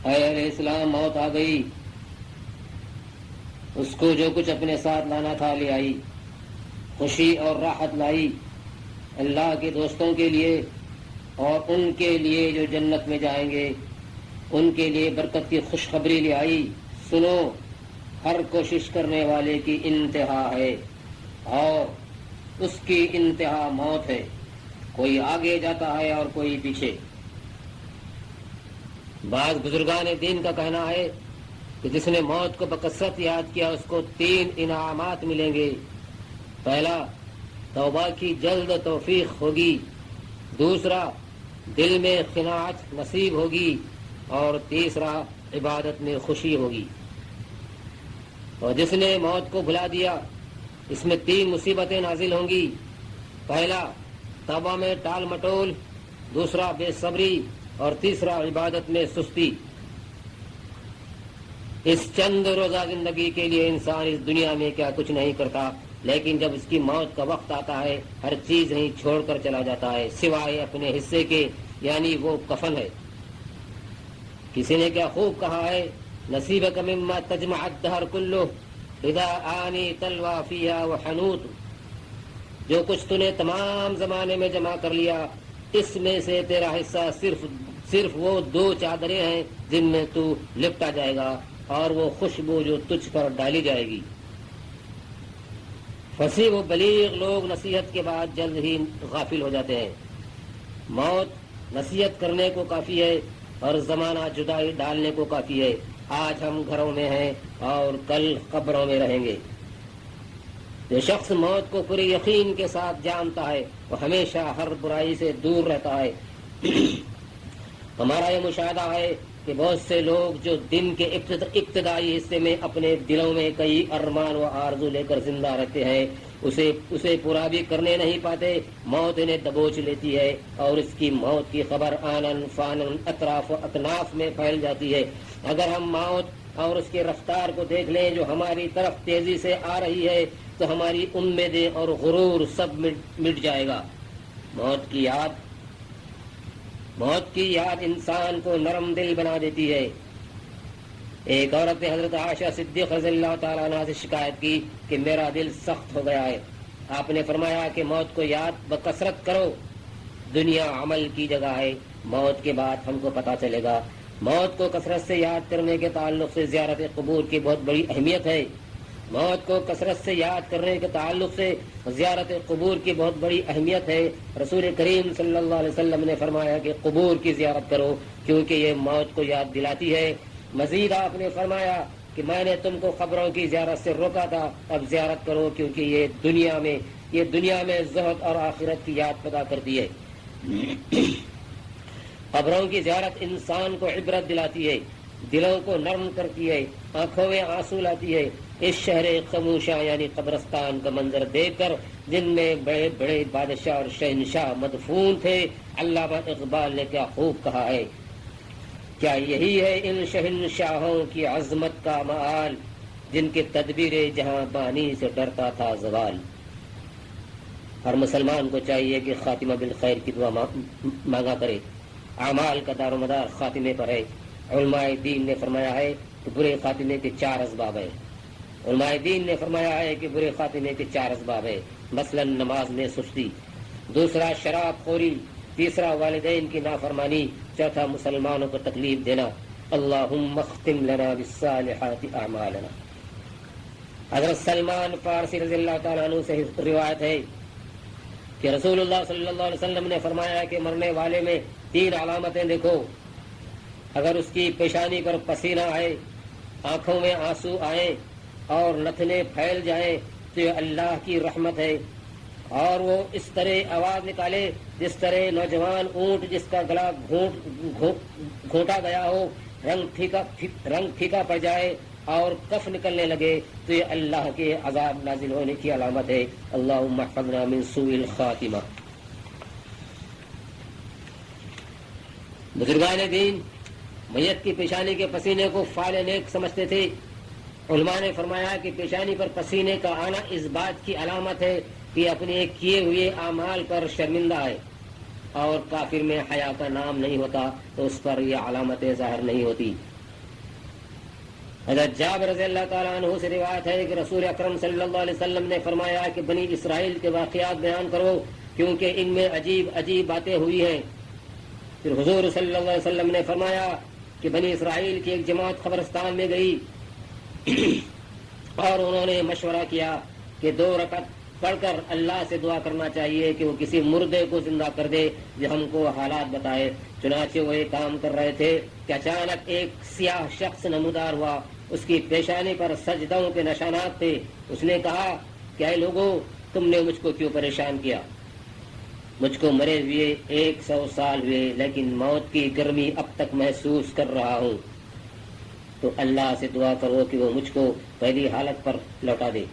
اے اہل اسلام موت آ گئی. اس کو جو کچھ اپنے ساتھ لانا تھا لے آئی، خوشی اور راحت لائی اللہ کے دوستوں کے لیے اور ان کے لیے جو جنت میں جائیں گے، ان کے لیے برکت کی خوشخبری لے آئی. سنو، ہر کوشش کرنے والے کی انتہا ہے اور اس کی انتہا موت ہے. کوئی آگے جاتا ہے اور کوئی پیچھے. بعض بزرگان دین کا کہنا ہے کہ جس نے موت کو بکثرت یاد کیا اس کو 3 انعامات ملیں گے. پہلا، توبہ کی جلد توفیق ہوگی. دوسرا، دل میں قناعت نصیب ہوگی. اور تیسرا، عبادت میں خوشی ہوگی. اور جس نے موت کو بھلا دیا اس میں 3 مصیبتیں نازل ہوں گی. پہلا، توبہ میں ٹال مٹول. دوسرا، بے صبری. اور تیسرا، عبادت میں سستی. اس چند روزہ زندگی کے لیے انسان اس دنیا میں کیا کچھ نہیں کرتا، لیکن جب اس کی موت کا وقت آتا ہے ہر چیز ہی چھوڑ کر چلا جاتا ہے سوائے اپنے حصے کے، یعنی وہ کفن ہے. کسی نے کیا خوب کہا ہے، نصیبک مما تجمع الدہر کلہ اذا آنی تلوی فیہا وحنوت. جو کچھ تو نے تمام زمانے میں جمع کر لیا اس میں سے تیرا حصہ صرف وہ 2 چادریں ہیں جن میں تو لپٹا جائے گا اور وہ خوشبو جو تجھ پر ڈالی جائے گی. فصیح و بلیغ لوگ نصیحت کے بعد جلد ہی غافل ہو جاتے ہیں. موت نصیحت کرنے کو کافی ہے اور زمانہ جدائی ڈالنے کو کافی ہے. آج ہم گھروں میں ہیں اور کل قبروں میں رہیں گے. جو شخص موت کو پورے یقین کے ساتھ جانتا ہے وہ ہمیشہ ہر برائی سے دور رہتا ہے. ہمارا یہ مشاہدہ ہے کہ بہت سے لوگ جو دن کے ابتدائی حصے میں اپنے دلوں میں کئی ارمان و آرزو لے کر زندہ رہتے ہیں اسے پورا بھی کرنے نہیں پاتے. موت انہیں دبوچ لیتی ہے اور اس کی موت کی خبر آنن فانن اطراف و اکناف میں پھیل جاتی ہے. اگر ہم موت اور اس کے رفتار کو دیکھ لیں جو ہماری طرف تیزی سے آ رہی ہے تو ہماری امیدیں اور غرور سب مٹ جائے گا. موت کی یاد انسان کو نرم دل بنا دیتی ہے. ایک عورت نے حضرت عائشہ صدیق رضی اللہ تعالیٰ عنہ سے شکایت کی کہ میرا دل سخت ہو گیا ہے. آپ نے فرمایا کہ موت کو یاد بکثرت کرو. دنیا عمل کی جگہ ہے، موت کے بعد ہم کو پتہ چلے گا. موت کو کثرت سے یاد کرنے کے تعلق سے زیارت قبور کی بہت بڑی اہمیت ہے. موت کو کثرت سے یاد کرنے کے تعلق سے زیارت قبور کی بہت بڑی اہمیت ہے. رسول کریم صلی اللہ علیہ وسلم نے فرمایا کہ قبور کی زیارت کرو کیونکہ یہ موت کو یاد دلاتی ہے. مزید آپ نے فرمایا کہ میں نے تم کو قبروں کی زیارت سے روکا تھا، اب زیارت کرو کیونکہ یہ دنیا میں زہد اور آخرت کی یاد پیدا کرتی ہے. قبروں کی زیارت انسان کو عبرت دلاتی ہے، دلوں کو نرم کرتی ہے، آنکھوں میں آنسو لاتی ہے. اس شہر خموشہ یعنی قبرستان کا منظر دیکھ کر جن میں بڑے بڑے بادشاہ اور شہنشاہ مدفون تھے، علامہ اقبال نے کیا خوب کہا ہے، کیا یہی ہے ان شہنشاہوں کی عظمت کا مآل جن کے تدبیر جہاں بانی سے ڈرتا تھا زوال. ہر مسلمان کو چاہیے کہ خاتمہ بالخیر کی دعا مانگا کرے. اعمال کا دار و مدار خاتمے پر ہے. علماء دین نے فرمایا ہے کہ برے خاتمے کے 4 اسباب ہیں. علماء دین نے فرمایا ہے کہ برے خاتمے کے 4 اسباب ہیں. مثلا نماز میں سستی، دوسرا شراب خوری، تیسرا والدین کی نافرمانی، چوتھا مسلمانوں کو تکلیف دینا. اللہم اختم لنا بالصالحات اعمالنا. حضرت سلمان فارسی رضی اللہ تعالیٰ عنہ سے روایت ہے کہ رسول اللہ صلی اللہ علیہ وسلم نے فرمایا کہ مرنے والے میں 3 علامتیں دیکھو. اگر اس کی پیشانی پر پسینہ آئے، آنکھوں میں آنسو آئیں اور نتنے پھیل جائیں تو یہ اللہ کی رحمت ہے، اور وہ اس طرح آواز نکالے جس طرح نوجوان اونٹ جس کا گلا گھونٹا گیا ہو، رنگ پھیکا پڑ جائے اور کف نکلنے لگے تو یہ اللہ کے عذاب نازل ہونے کی علامت ہے. اللہم احفظنا من سوء الخاتمہ. بزرگان دین میت کی پیشانی کے پسینے کو فعل نیک سمجھتے تھے. علماء نے فرمایا کہ پیشانی پر پسینے کا آنا اس بات کی علامت ہے کہ اپنے کیے ہوئے اعمال پر شرمندہ ہے، اور کافر میں حیا کا نام نہیں ہوتا تو اس پر یہ علامتیں ظاہر نہیں ہوتی. حضرت جابر رضی اللہ تعالیٰ عنہ سے روایت ہے کہ رسول اکرم صلی اللہ علیہ وسلم نے فرمایا کہ بنی اسرائیل کے واقعات بیان کرو کیونکہ ان میں عجیب عجیب باتیں ہوئی ہیں. پھر حضور صلی اللہ علیہ وسلم نے فرمایا کہ بنی اسرائیل کی ایک جماعت قبرستان میں گئی اور انہوں نے مشورہ کیا کہ 2 رکعت پڑھ کر اللہ سے دعا کرنا چاہیے کہ وہ کسی مردے کو زندہ کر دے جو ہم کو حالات بتائے. چنانچہ وہ ایک کام کر رہے تھے کہ اچانک ایک سیاہ شخص نمودار ہوا، اس کی پیشانی پر سجدوں کے نشانات تھے. اس نے کہا کہ اے لوگوں، تم نے مجھ کو کیوں پریشان کیا؟ مجھ کو مرے ہوئے 100 سال ہوئے لیکن موت کی گرمی اب تک محسوس کر رہا ہوں. تو اللہ سے دعا کرو کہ وہ مجھ کو پہلی حالت پر لوٹا دے.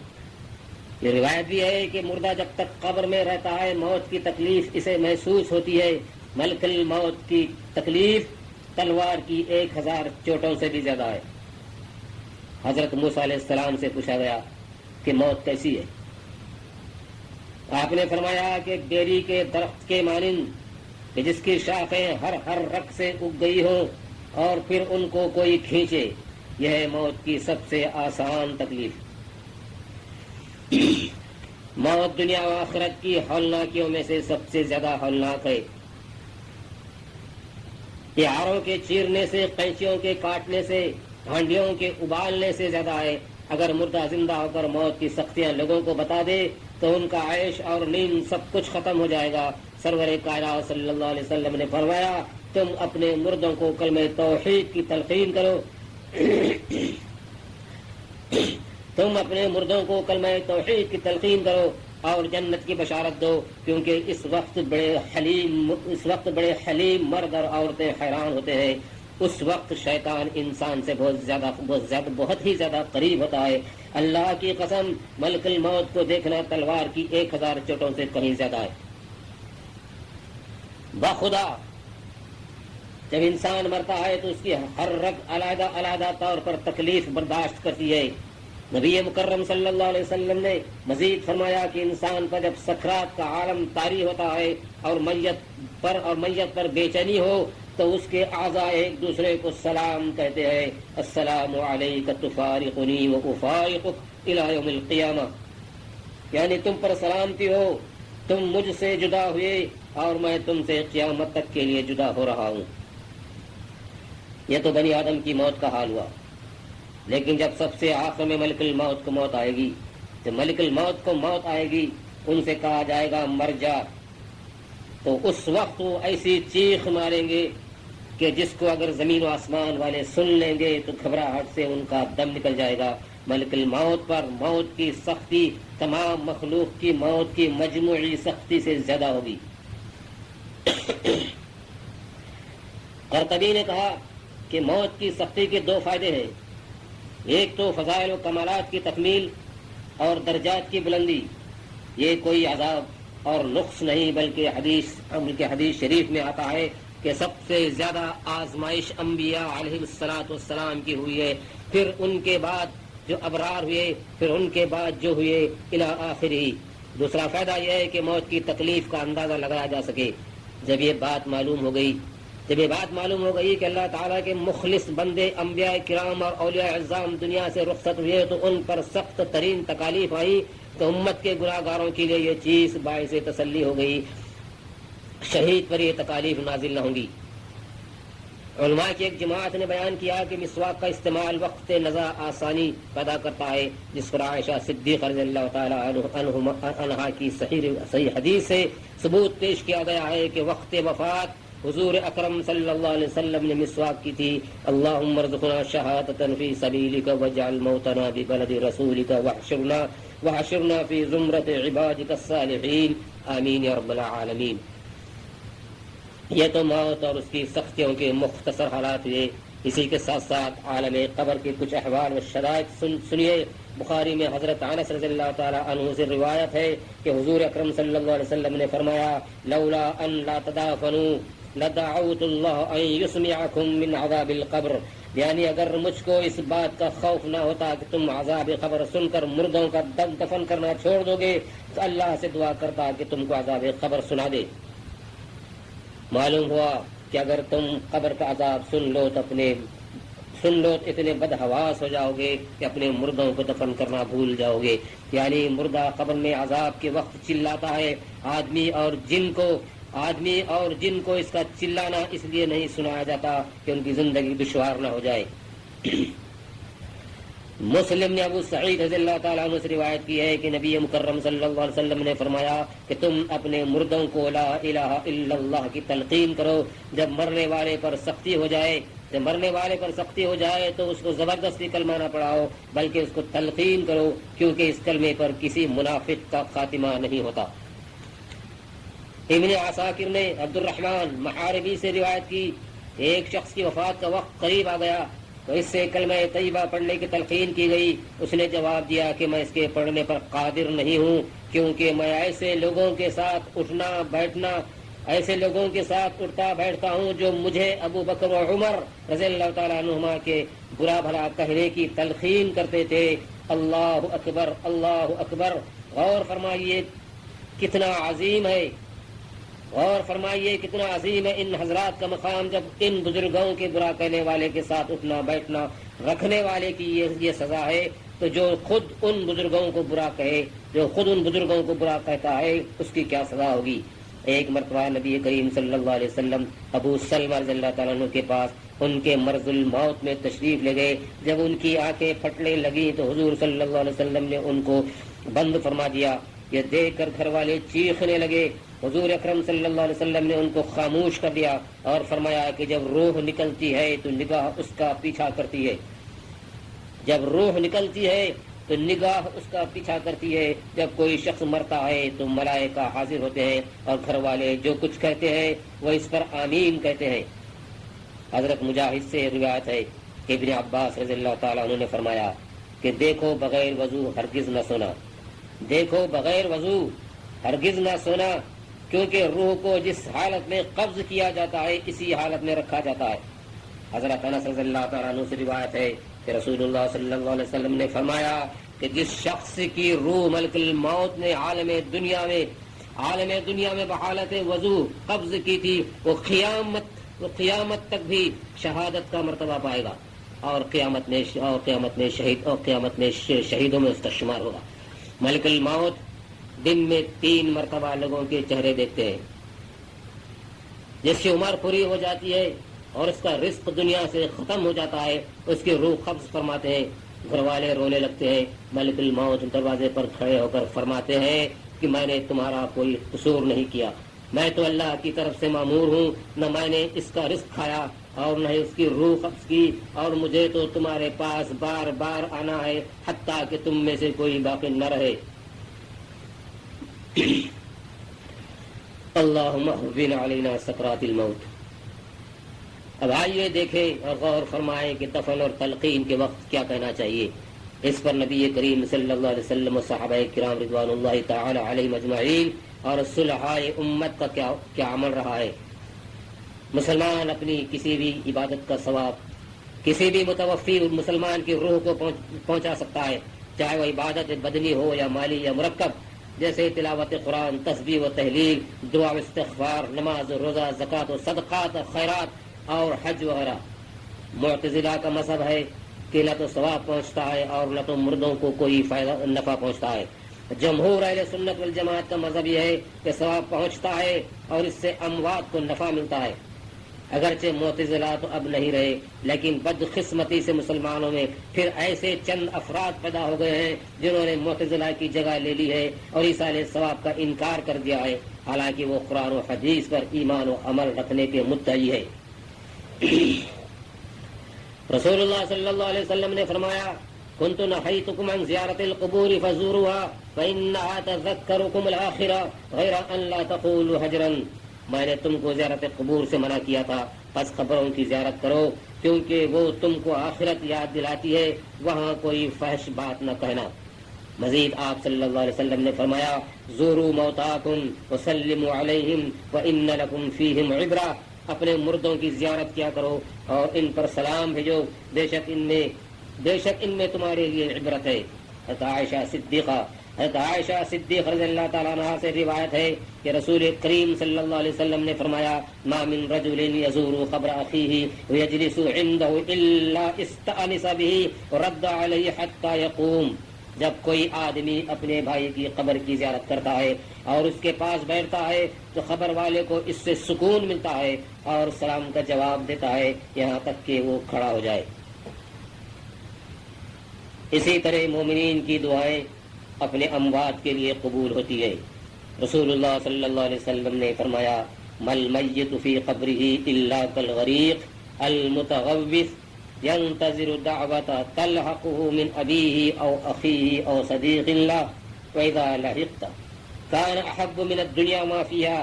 یہ روایت بھی ہے کہ مردہ جب تک قبر میں رہتا ہے موت کی تکلیف اسے محسوس ہوتی ہے. ملک الموت کی تکلیف تلوار کی 1000 چوٹوں سے بھی زیادہ ہے. حضرت موسیٰ علیہ السلام سے پوچھا گیا کہ موت کیسی ہے؟ آپ نے فرمایا کہ بیری کے درخت کے مانند کہ جس کی شاخیں ہر رگ سے اگ گئی ہوں اور پھر ان کو کوئی کھینچے، یہ ہے موت کی سب سے آسان تکلیف. موت دنیا و آخرت کی ہولناکیوں میں سے سب سے زیادہ ہولناک ہے. یہ آروں کے چیرنے سے، قینچیوں کے کاٹنے سے، ہانڈیوں کے ابالنے سے زیادہ ہے. اگر مردہ زندہ ہو کر موت کی سختیاں لوگوں کو بتا دے تو ان کا عیش اور نیند سب کچھ ختم ہو جائے گا. سرور کائنات صلی اللہ علیہ وسلم نے فرمایا تم اپنے مردوں کو کلمہ توحید کی تلقین کرو تم اپنے مردوں کو کلمہ توحید کی تلقین کرو اور جنت کی بشارت دو، کیونکہ اس وقت بڑے حلیم مرد اور عورتیں حیران ہوتے ہیں. اس وقت شیطان انسان سے بہت ہی زیادہ قریب ہوتا ہے. اللہ کی قسم ملک الموت کو دیکھنا تلوار کی 1000 چوٹوں سے کہیں زیادہ ہے. بخدا جب انسان مرتا ہے تو اس کی ہر رگ علیحدہ علیحدہ طور پر تکلیف برداشت کرتی ہے. نبی مکرم صلی اللہ علیہ وسلم نے مزید فرمایا کہ انسان پر جب سکرات کا عالم طاری ہوتا ہے اور میت پر بے چینی ہو تو اس کے اعضاء ایک دوسرے کو سلام کہتے ہیں. السلام علیک تفارقنی و افارقک الی یوم القیامہ، یعنی تم پر سلامتی ہو، تم مجھ سے جدا ہوئے اور میں تم سے قیامت تک کے لیے جدا ہو رہا ہوں. یہ تو بنی آدم کی موت کا حال ہوا. لیکن جب سب سے آخر میں ملک الموت کو موت آئے گی، جب ملک الموت کو موت آئے گی ان سے کہا جائے گا مر جا، تو اس وقت وہ ایسی چیخ ماریں گے کہ جس کو اگر زمین و آسمان والے سن لیں گے تو گھبراہٹ سے ان کا دم نکل جائے گا. ملک الموت پر موت کی سختی تمام مخلوق کی موت کی مجموعی سختی سے زیادہ ہوگی. قرطبی نے کہا کہ موت کی سختی کے 2 فائدے ہیں. ایک تو فضائل و کمالات کی تکمیل اور درجات کی بلندی. یہ کوئی عذاب اور نقص نہیں بلکہ حدیث شریف میں آتا ہے کہ سب سے زیادہ آزمائش انبیاء علیہ السلام کی ہوئی ہے، پھر ان کے بعد جو ابرار ہوئے، پھر ان کے بعد جو ہوئے الی آخرہ. دوسرا فائدہ یہ ہے کہ موت کی تکلیف کا اندازہ لگایا جا سکے. جب یہ بات معلوم ہو گئی کہ اللہ تعالیٰ کے مخلص بندے انبیاء کرام اور اولیاء اعظام دنیا سے رخصت ہوئے تو ان پر سخت ترین تکالیف آئی، تو امت کے گناہ گاروں کے لیے یہ چیز باعث تسلی ہو گئی، شہید پر یہ تکالیف نازل نہ ہوں گی. علماء کی ایک جماعت نے بیان کیا کہ مسواک کا استعمال وقت نزا آسانی پیدا کرتا ہے، جس پر عائشہ صدیقہ رضی اللہ تعالی عنہا کی صحیح حدیث سے ثبوت پیش کیا گیا ہے کہ وقت وفات حضور اکرم صلی اللہ علیہ وسلم نے مسواک کی تھی، اللہم ارزقنا شہادۃ فی سبیلک واجعل موتنا ببلد رسولک واحشرنا فی زمرۃ عبادک الصالحین آمین یا رب العالمین۔ یہ تو موت اور اس کی سختیوں کے مختصر حالات ہوئے، اسی کے ساتھ ساتھ عالم قبر کے کچھ احوال و شرائط سنیے۔ بخاری میں حضرت انس رضی اللہ تعالی عنہ سے روایت ہے کہ حضور اکرم صلی اللہ علیہ وسلم نے فرمایا، لولا ان لا تدافنوا لدعوت اللہ ان یسمعکم من عذاب القبر، یعنی اگر مجھ کو اس بات کا خوف نہ ہوتا کہ تم عذاب قبر سن کر مردوں کا دفن کرنا چھوڑ دو گے تو اللہ سے دعا کرتا کہ تم کو عذاب قبر سنا دے۔ معلوم ہوا کہ اگر تم قبر کا عذاب سن لو تو اتنے بدحواس ہو جاؤ گے کہ اپنے مردوں کو دفن کرنا بھول جاؤ گے۔ یعنی مردہ قبر میں عذاب کے وقت چلاتا ہے، آدمی اور جن کو اس کا چلانا اس لیے نہیں سنایا جاتا کہ ان کی زندگی دشوار نہ ہو جائے۔ مسلم نے ابو سعید رضی اللہ تعالیٰ عنہ سے روایت کی ہے کہ نبی مکرم صلی اللہ علیہ وسلم نے فرمایا کہ تم اپنے مردوں کو لا الہ الا اللہ کی تلقین کرو، جب مرنے والے پر سختی ہو جائے تو اس کو زبردستی کلمہ نہ پڑھاؤ بلکہ اس کو تلقین کرو، کیونکہ اس کلمے پر کسی منافق کا خاتمہ نہیں ہوتا۔ ابن عساکر نے عبد الرحمن محاربی سے روایت کی، ایک شخص کی وفات کا وقت قریب آ گیا تو اس سے کلمہ طیبہ پڑھنے کی تلقین کی گئی۔ اس نے جواب دیا کہ میں اس کے پڑھنے پر قادر نہیں ہوں، کیونکہ میں ایسے لوگوں کے ساتھ اٹھتا بیٹھتا ہوں جو مجھے ابو بکر و عمر رضی اللہ تعالیٰ عنہما کے برا بھلا کہنے کی تلقین کرتے تھے۔ اللہ اکبر اللہ اکبر۔ غور فرمائیے کتنا عظیم ہے ان حضرات کا مقام، جب ان بزرگوں کے برا کہنے والے کے ساتھ اٹھنا بیٹھنا رکھنے والے کی یہ سزا ہے، تو جو خود ان بزرگوں کو برا کہتا ہے اس کی کیا سزا ہوگی۔ ایک مرتبہ نبی کریم صلی اللہ علیہ وسلم ابو سلمہ رضی اللہ تعالیٰ عنہ کے پاس ان کے مرض الموت میں تشریف لے گئے۔ جب ان کی آنکھیں پھٹنے لگی تو حضور صلی اللہ علیہ وسلم نے ان کو بند فرما دیا۔ یہ دیکھ کر گھر والے چیخنے لگے۔ حضور اکرم صلی اللہ علیہ وسلم نے ان کو خاموش کر دیا اور فرمایا کہ جب روح نکلتی ہے تو نگاہ اس کا پیچھا کرتی ہے، جب کوئی شخص مرتا ہے تو ملائکہ حاضر ہوتے ہیں اور گھر والے جو کچھ کہتے ہیں وہ اس پر آمین کہتے ہیں۔ حضرت مجاہد سے روایت ہے کہ ابن عباس رضی اللہ تعالیٰ عنہ نے فرمایا کہ دیکھو بغیر وضو ہرگز نہ سونا، کیونکہ روح کو جس حالت میں قبض کیا جاتا ہے اسی حالت میں رکھا جاتا ہے۔ حضرت انس رضی اللہ تعالیٰ عنہ سے روایت ہے کہ رسول اللہ صلی اللہ علیہ وسلم نے فرمایا کہ جس شخص کی روح ملک الموت نے عالم دنیا میں بحالت وضو قبض کی تھی، وہ قیامت تک بھی شہادت کا مرتبہ پائے گا اور قیامت میں شہیدوں میں اس کا شمار ہوگا۔ ملک الموت دن میں 3 مرتبہ لوگوں کے چہرے دیکھتے ہیں۔ جس کی عمر پوری ہو جاتی ہے اور اس کا رزق دنیا سے ختم ہو جاتا ہے، اس کی روح قبض فرماتے ہیں، گھر والے رونے لگتے ہیں۔ ملک الموت دروازے پر کھڑے ہو کر فرماتے ہیں کہ میں نے تمہارا کوئی قصور نہیں کیا، میں تو اللہ کی طرف سے مامور ہوں، نہ میں نے اس کا رزق کھایا اور نہ اس کی روح قبض کی، اور مجھے تو تمہارے پاس بار بار آنا ہے حتیٰ کہ تم میں سے کوئی باقی نہ رہے۔ اللہم اہون علینا سکرات الموت۔ اب آئیے دیکھیں اور غور فرمائیں کہ دفن اور تلقین کے وقت کیا کہنا چاہیے۔ اس پر نبی کریم صلی اللہ علیہ وسلم و صحابہ کرام رضوان اللہ تعالی علیہم اجمعین اور صلحائے امت کا کیا عمل رہا ہے۔ مسلمان اپنی کسی بھی عبادت کا ثواب کسی بھی متوفی مسلمان کی روح کو پہنچا سکتا ہے، چاہے وہ عبادت بدنی ہو یا مالی یا مرکب، جیسے تلاوت قرآن، تسبیح و تحلیل، دعا و استغفار، نماز و روزہ، زکوٰۃ و صدقات و خیرات اور حج وغیرہ۔ معتزلہ کا مذہب ہے کہ نہ تو ثواب پہنچتا ہے اور نہ تو مردوں کو کوئی نفع پہنچتا ہے۔ جمہور اہل سنت والجماعت کا مذہب یہ ہے کہ ثواب پہنچتا ہے اور اس سے اموات کو نفع ملتا ہے۔ اگرچہ معتزلہ تو اب نہیں رہے، لیکن بدقسمتی سے مسلمانوں میں پھر ایسے چند افراد پیدا ہو گئے ہیں جنہوں نے معتزلہ کی جگہ لے لی ہے اور ایصال ثواب کا انکار کر دیا ہے، حالانکہ وہ قرآن و حدیث پر ایمان و عمل رکھنے کے مدعی ہے۔ رسول اللہ صلی اللہ علیہ وسلم نے فرمایا، كنت نهيتكم عن زيارة القبور فزوروها فإنها تذكركم الآخرة غير أن لا تقولوا هجرا، میں نے تم کو زیارت قبور سے منع کیا تھا، پس قبروں کی زیارت کرو کیونکہ وہ تم کو آخرت یاد دلاتی ہے، وہاں کوئی فحش بات نہ کہنا۔ مزید آپ صلی اللہ علیہ وسلم نے فرمایا، زوروا موتاکم وسلموا علیہم وإن لکم فیہم عبرہ، اپنے مردوں کی زیارت کیا کرو اور ان پر سلام بھیجو، بے شک ان میں تمہارے لیے عبرت ہے۔ حضرت عائشہ صدیق رضی اللہ تعالیٰ عنہ سے روایت ہے کہ رسول کریم صلی اللہ علیہ وسلم نے فرمایا، ما من رجل یزور قبر اخیہ ویجلس عنده الا استأنس به ورد علیہ حتی یقوم، جب کوئی آدمی اپنے بھائی کی قبر کی زیارت کرتا ہے اور اس کے پاس بیٹھتا ہے تو خبر والے کو اس سے سکون ملتا ہے اور سلام کا جواب دیتا ہے یہاں تک کہ وہ کھڑا ہو جائے۔ اسی طرح مومنین کی دعائیں اپنے اموات کے لیے قبول ہوتی ہے۔ رسول اللہ صلی اللہ علیہ وسلم نے فرمایا، مل میت فی قبرہ الا کالغریق المتغوث ينتظر دعوة تلحقه من أبيه أو أخيه أو صديق له وإذا لحقت كان أحب من الدنيا ما فيها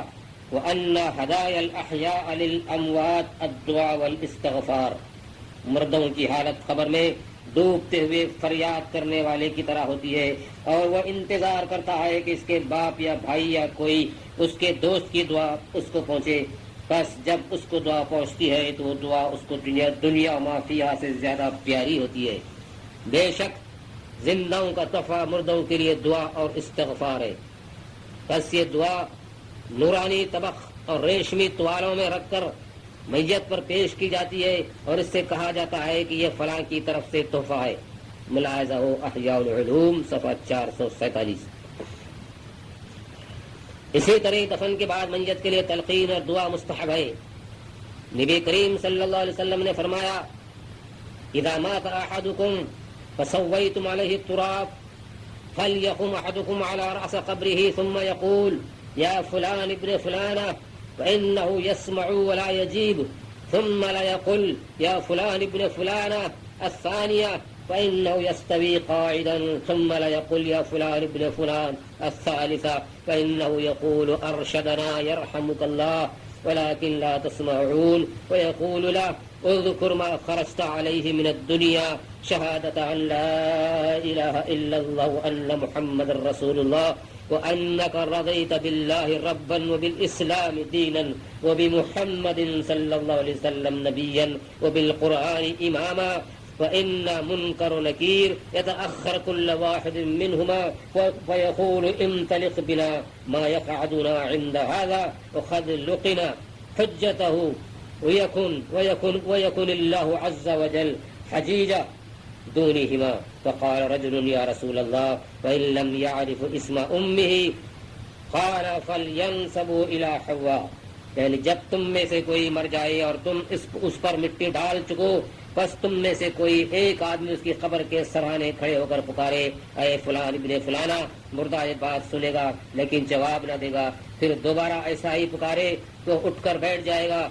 وأن هدايا الأحياء للأموات الدعاء والاستغفار، مردوں کی حالت قبر میں ڈوبتے ہوئے فریاد کرنے والے کی طرح ہوتی ہے، اور وہ انتظار کرتا ہے کہ اس کے باپ یا بھائی یا کوئی اس کے دوست کی دعا اس کو پہنچے، بس جب اس کو دعا پہنچتی ہے تو وہ دعا اس کو دنیا مافیا سے زیادہ پیاری ہوتی ہے۔ بے شک زندوں کا تحفہ مردوں کے لیے دعا اور استغفار ہے، بس یہ دعا نورانی طبق اور ریشمی توالوں میں رکھ کر میت پر پیش کی جاتی ہے اور اس سے کہا جاتا ہے کہ یہ فلاں کی طرف سے تحفہ ہے۔ ملاحظہ ہو احیاء العلوم صفحہ 447۔ اسی طرح دفن کے بعد میت کے لیے تلقین اور دعا مستحب ہے۔ نبی کریم صلی اللہ علیہ وسلم نے فرمایا، اذا مات احدکم فسویتم علیہ التراب فلیقم احدکم علی رأس قبره ثم يقول یا فلان ابن فلانہ فإنه يسمع ولا يجيب، ثم لا يقول يا فلان ابن فلانة الثانية فإنه يستوي قاعدا، ثم لا يقول يا فلان ابن فلان الثالثة فإنه يقول أرشدنا يرحمك الله ولكن لا تسمعون، ويقول له اذكر ما خرجت عليه من الدنيا شهادة أن لا إله إلا الله وأن محمد رسول الله وأنك رضيت بالله ربا وبالإسلام دينا وبمحمد صلى الله عليه وسلم نبيا وبالقرآن إماما، وإن منكر نكير يتأخر كل واحد منهما فيقول انطلق بنا ما يقعدنا عند هذا وقد لقنا حجته ويكن الله عز وجل حجيجا دونهما، فقال رجل يا رسول الله وإن لم يعرف اسم أمه قال فلينسبوا إلى حواء، یعنی جب تم میں سے کوئی مر جائے اور تم اس پر مٹی ڈال چکو، بس تم میں سے کوئی ایک آدمی اس کی قبر کے سرانے کھڑے ہو کر پکارے اے فلان ابن فلانا، مردہ یہ بات سنے گا لیکن جواب نہ دے گا، پھر دوبارہ ایسا ہی پکارے تو اٹھ کر بیٹھ جائے گا،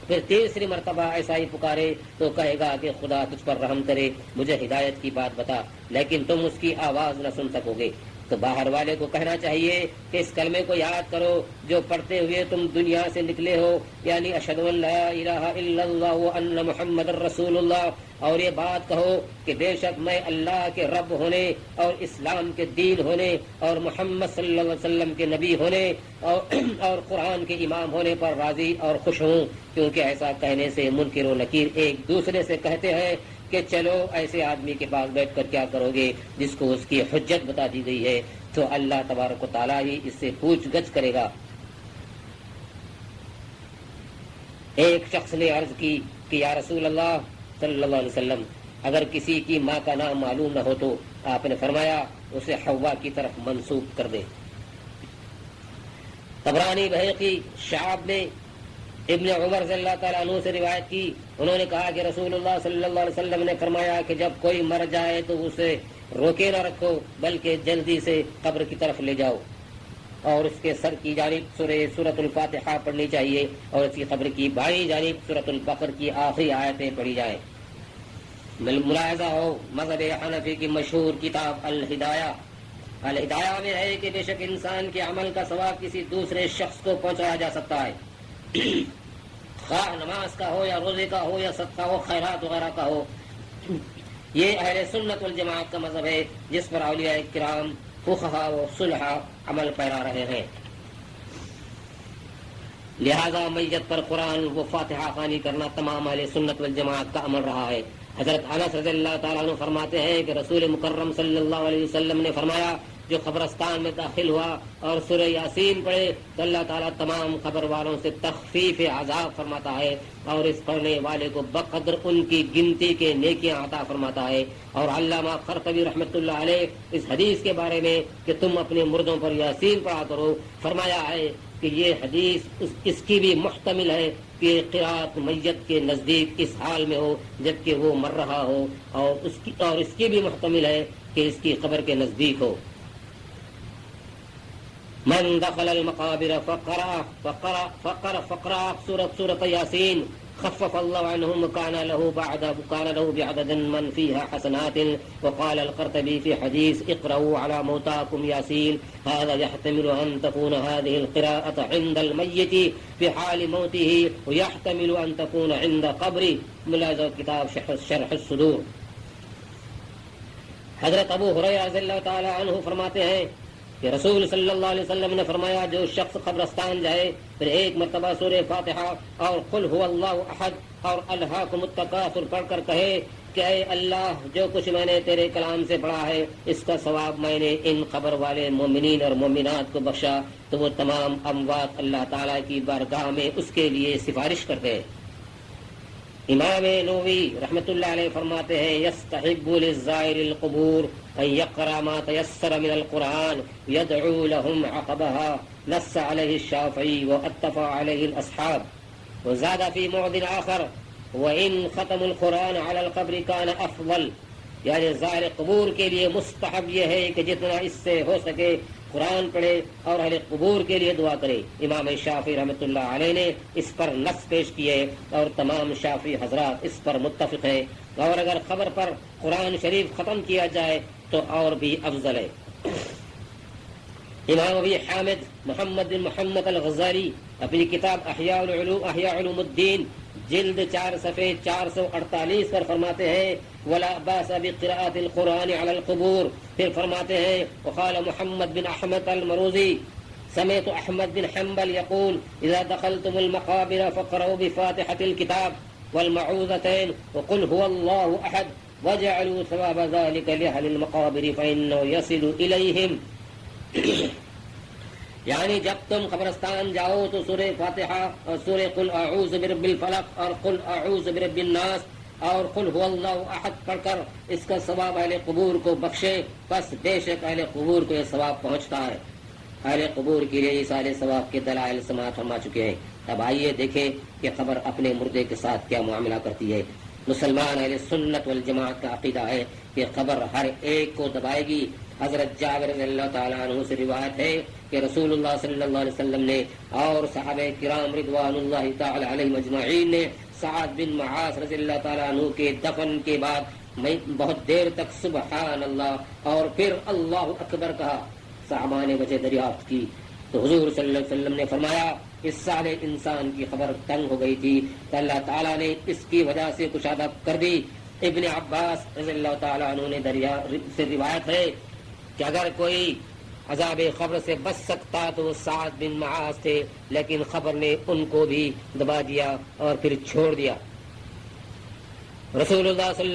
پھر تیسری مرتبہ ایسا ہی پکارے تو کہے گا کہ خدا تجھ پر رحم کرے، مجھے ہدایت کی بات بتا، لیکن تم اس کی آواز نہ سن سکو گے۔ تو باہر والے کو کہنا چاہیے کہ اس کلمے کو یاد کرو جو پڑھتے ہوئے تم دنیا سے نکلے ہو، یعنی اشہد ان لا الہ الا اللہ وان محمد رسول اللہ، اور یہ بات کہو کہ بے شک میں اللہ کے رب ہونے اور اسلام کے دین ہونے اور محمد صلی اللہ علیہ وسلم کے نبی ہونے اور قرآن کے امام ہونے پر راضی اور خوش ہوں، کیونکہ ایسا کہنے سے منکر و نکیر ایک دوسرے سے کہتے ہیں کہ چلو ایسے آدمی کے پاس بیٹھ کر کیا کرو گے جس کو اس کی حجت بتا دی گئی ہے، تو اللہ تبارک و تعالیٰ ہی اس سے پوچھ گچھ کرے گا۔ ایک شخص نے عرض کی کہ یا رسول اللہ صلی اللہ علیہ وسلم، اگر کسی کی ماں کا نام معلوم نہ ہو تو آپ نے فرمایا اسے حوا کی طرف منسوب کر دے۔ طبرانی بحیقی شعب نے ابن عمر رضی اللہ تعالیٰ عنہ سے روایت کی، انہوں نے کہا کہ رسول اللہ صلی اللہ علیہ وسلم نے فرمایا کہ جب کوئی مر جائے تو اسے روکے نہ رکھو، بلکہ جلدی سے قبر کی طرف لے جاؤ اور اس کے سر کی جانب سورۃ الفاتحہ پڑھنی چاہیے اور اس کی قبر کی بائیں جانب سورۃ البقرہ کی آخری آیتیں پڑھی جائیں۔ ملاحظہ ہو مذہب حنفی کی مشہور کتاب الہدایہ میں ہے کہ بے شک انسان کے عمل کا ثواب کسی دوسرے شخص کو پہنچایا جا سکتا ہے، خواہ نماز کا ہو یا روزے کا ہو یا صدقہ ہو، خیرات وغیرہ کا ہو۔ یہ اہل سنت والجماعت کا مذہب ہے جس پر اولیاء کرام، فقہا و صلحاء عمل پیرا رہے ہیں۔ لہذا میت پر قرآن و فاتحہ خوانی کرنا تمام اہل سنت والجماعت کا عمل رہا ہے۔ حضرت انس رضی اللہ تعالیٰ عنہ فرماتے ہیں کہ رسول مکرم صلی اللہ علیہ وسلم نے فرمایا جو قبرستان میں داخل ہوا اور سورہ یاسین پڑھے تو اللہ تعالیٰ تمام قبر والوں سے تخفیف عذاب فرماتا ہے اور اس پڑھنے والے کو بقدر ان کی گنتی کے نیکیاں عطا فرماتا ہے۔ اور علامہ قرطبی رحمۃ اللہ علیہ اس حدیث کے بارے میں کہ تم اپنے مردوں پر یاسین پڑھا کرو فرمایا ہے کہ یہ حدیث اس کی بھی محتمل ہے کہ قرات میت کے نزدیک اس حال میں ہو جبکہ وہ مر رہا ہو، اور اس کی بھی محتمل ہے کہ اس کی قبر کے نزدیک ہو۔ من دخل المقابر فقرأ سورة ياسين خفف الله عنهم وكان له بعدد من فيها حسنات۔ وقال القرطبي في حديث اقرأوا على موتاكم ياسين، هذا يحتمل أن تكون هذه القراءة عند الميت في حال موته ويحتمل أن تكون عند قبره۔ ملاحظہ کتاب شرح الصدور۔ حضرت ابو ہریرہ رضی اللہ تعالی عنہ فرماتے ہیں کہ رسول صلی اللہ علیہ وسلم نے فرمایا جو شخص قبرستان جائے پھر ایک مرتبہ سورہ فاتحہ اور قل هو اللہ احد اور الہاکم التکاثر پڑھ کر کہے کہ اے اللہ جو کچھ میں نے تیرے کلام سے پڑھا ہے اس کا ثواب میں نے ان قبر والے مومنین اور مومنات کو بخشا، تو وہ تمام اموات اللہ تعالیٰ کی بارگاہ میں اس کے لیے سفارش کرتے۔ امام نووی رحمۃ اللہ علیہ فرماتے ہیں یستحب للزائر القبور ان یقرأ ما تیسر من القرآن یدعو لهم عقبها، نص علیہ الشافعی واتفق علیہ الاصحاب۔ وزاد فی موضع آخر وان ختم القرآن علی القبر کان افضل، یعنی زائر قبور کے لیے مستحب یہ ہے کہ جتنا اس سے ہو سکے قرآن پڑھے اور اہل قبور کے لیے دعا کرے۔ امام شافعی رحمۃ اللہ علیہ نے اس پر نص پیش کیے اور تمام شافعی حضرات اس پر متفق ہیں، اور اگر قبر پر قرآن شریف ختم کیا جائے تو اور بھی افضل ہے۔ امام ابی حامد محمد بن محمد الغزالی اپنی کتاب احیاء علوم الدین جلد 4 صفحے 448 پر فرماتے ہیں ولا باس بقراءة القرآن على القبور۔ پھر فرماتے ہیں وقال محمد بن احمد المروزی سمعت احمد بن حنبل يقول اذا دخلتم المقابر فقرؤوا بفاتحة الكتاب والمعوذتين وقل هو الله احد وجعلوا ثواب ذلك لأهل المقابر فإنه يصل إليهم۔ یعنی جب تم قبرستان جاؤ تو سورہ فاتحہ اور سورہ قل اعوذ برب الفلق اور قل اعوذ برب الناس اور قل هو اللہ احد پڑھ کر اس کا ثواب اہل قبور کو بخشے، بس بے شک اہل قبور کو یہ ثواب پہنچتا ہے۔ اہل قبور کے لیے یہ سارے ثواب کے دلائل سماعت فرما چکے ہیں۔ اب آئیے دیکھیں کہ قبر اپنے مردے کے ساتھ کیا معاملہ کرتی ہے۔ مسلمان اہل سنت والجماعت کا عقیدہ ہے کہ قبر ہر ایک کو دبائے گی۔ حضرت جابر رضی اللہ تعالیٰ عنہ سے روایت ہے کہ رسول اللہ صلی اللہ علیہ وسلم نے اور صحابہ کرام رضوان اللہ تعالی علیہم اجمعین نے سعد بن معاذ رضی اللہ تعالیٰ عنہ کے دفن کے بعد بہت دیر تک سبحان اللہ اور پھر اللہ اکبر کہا، صحابہ نے وجہ دریافت کی تو حضور صلی اللہ علیہ وسلم نے فرمایا اس صالح انسان کی خبر تنگ ہو گئی تھی تو اللہ تعالیٰ نے اس کی وجہ سے کشادہ کر دی۔ ابن عباس رضی اللہ تعالیٰ عنہ نے سے روایت ہے کہ اگر کوئی عذاب قبر سے بچ سکتا تو وہ سعد بن معاذ تھے، لیکن قبر نے ان کو بھی دبا دیا اور پھر چھوڑ دیا۔ رسول اللہ صلی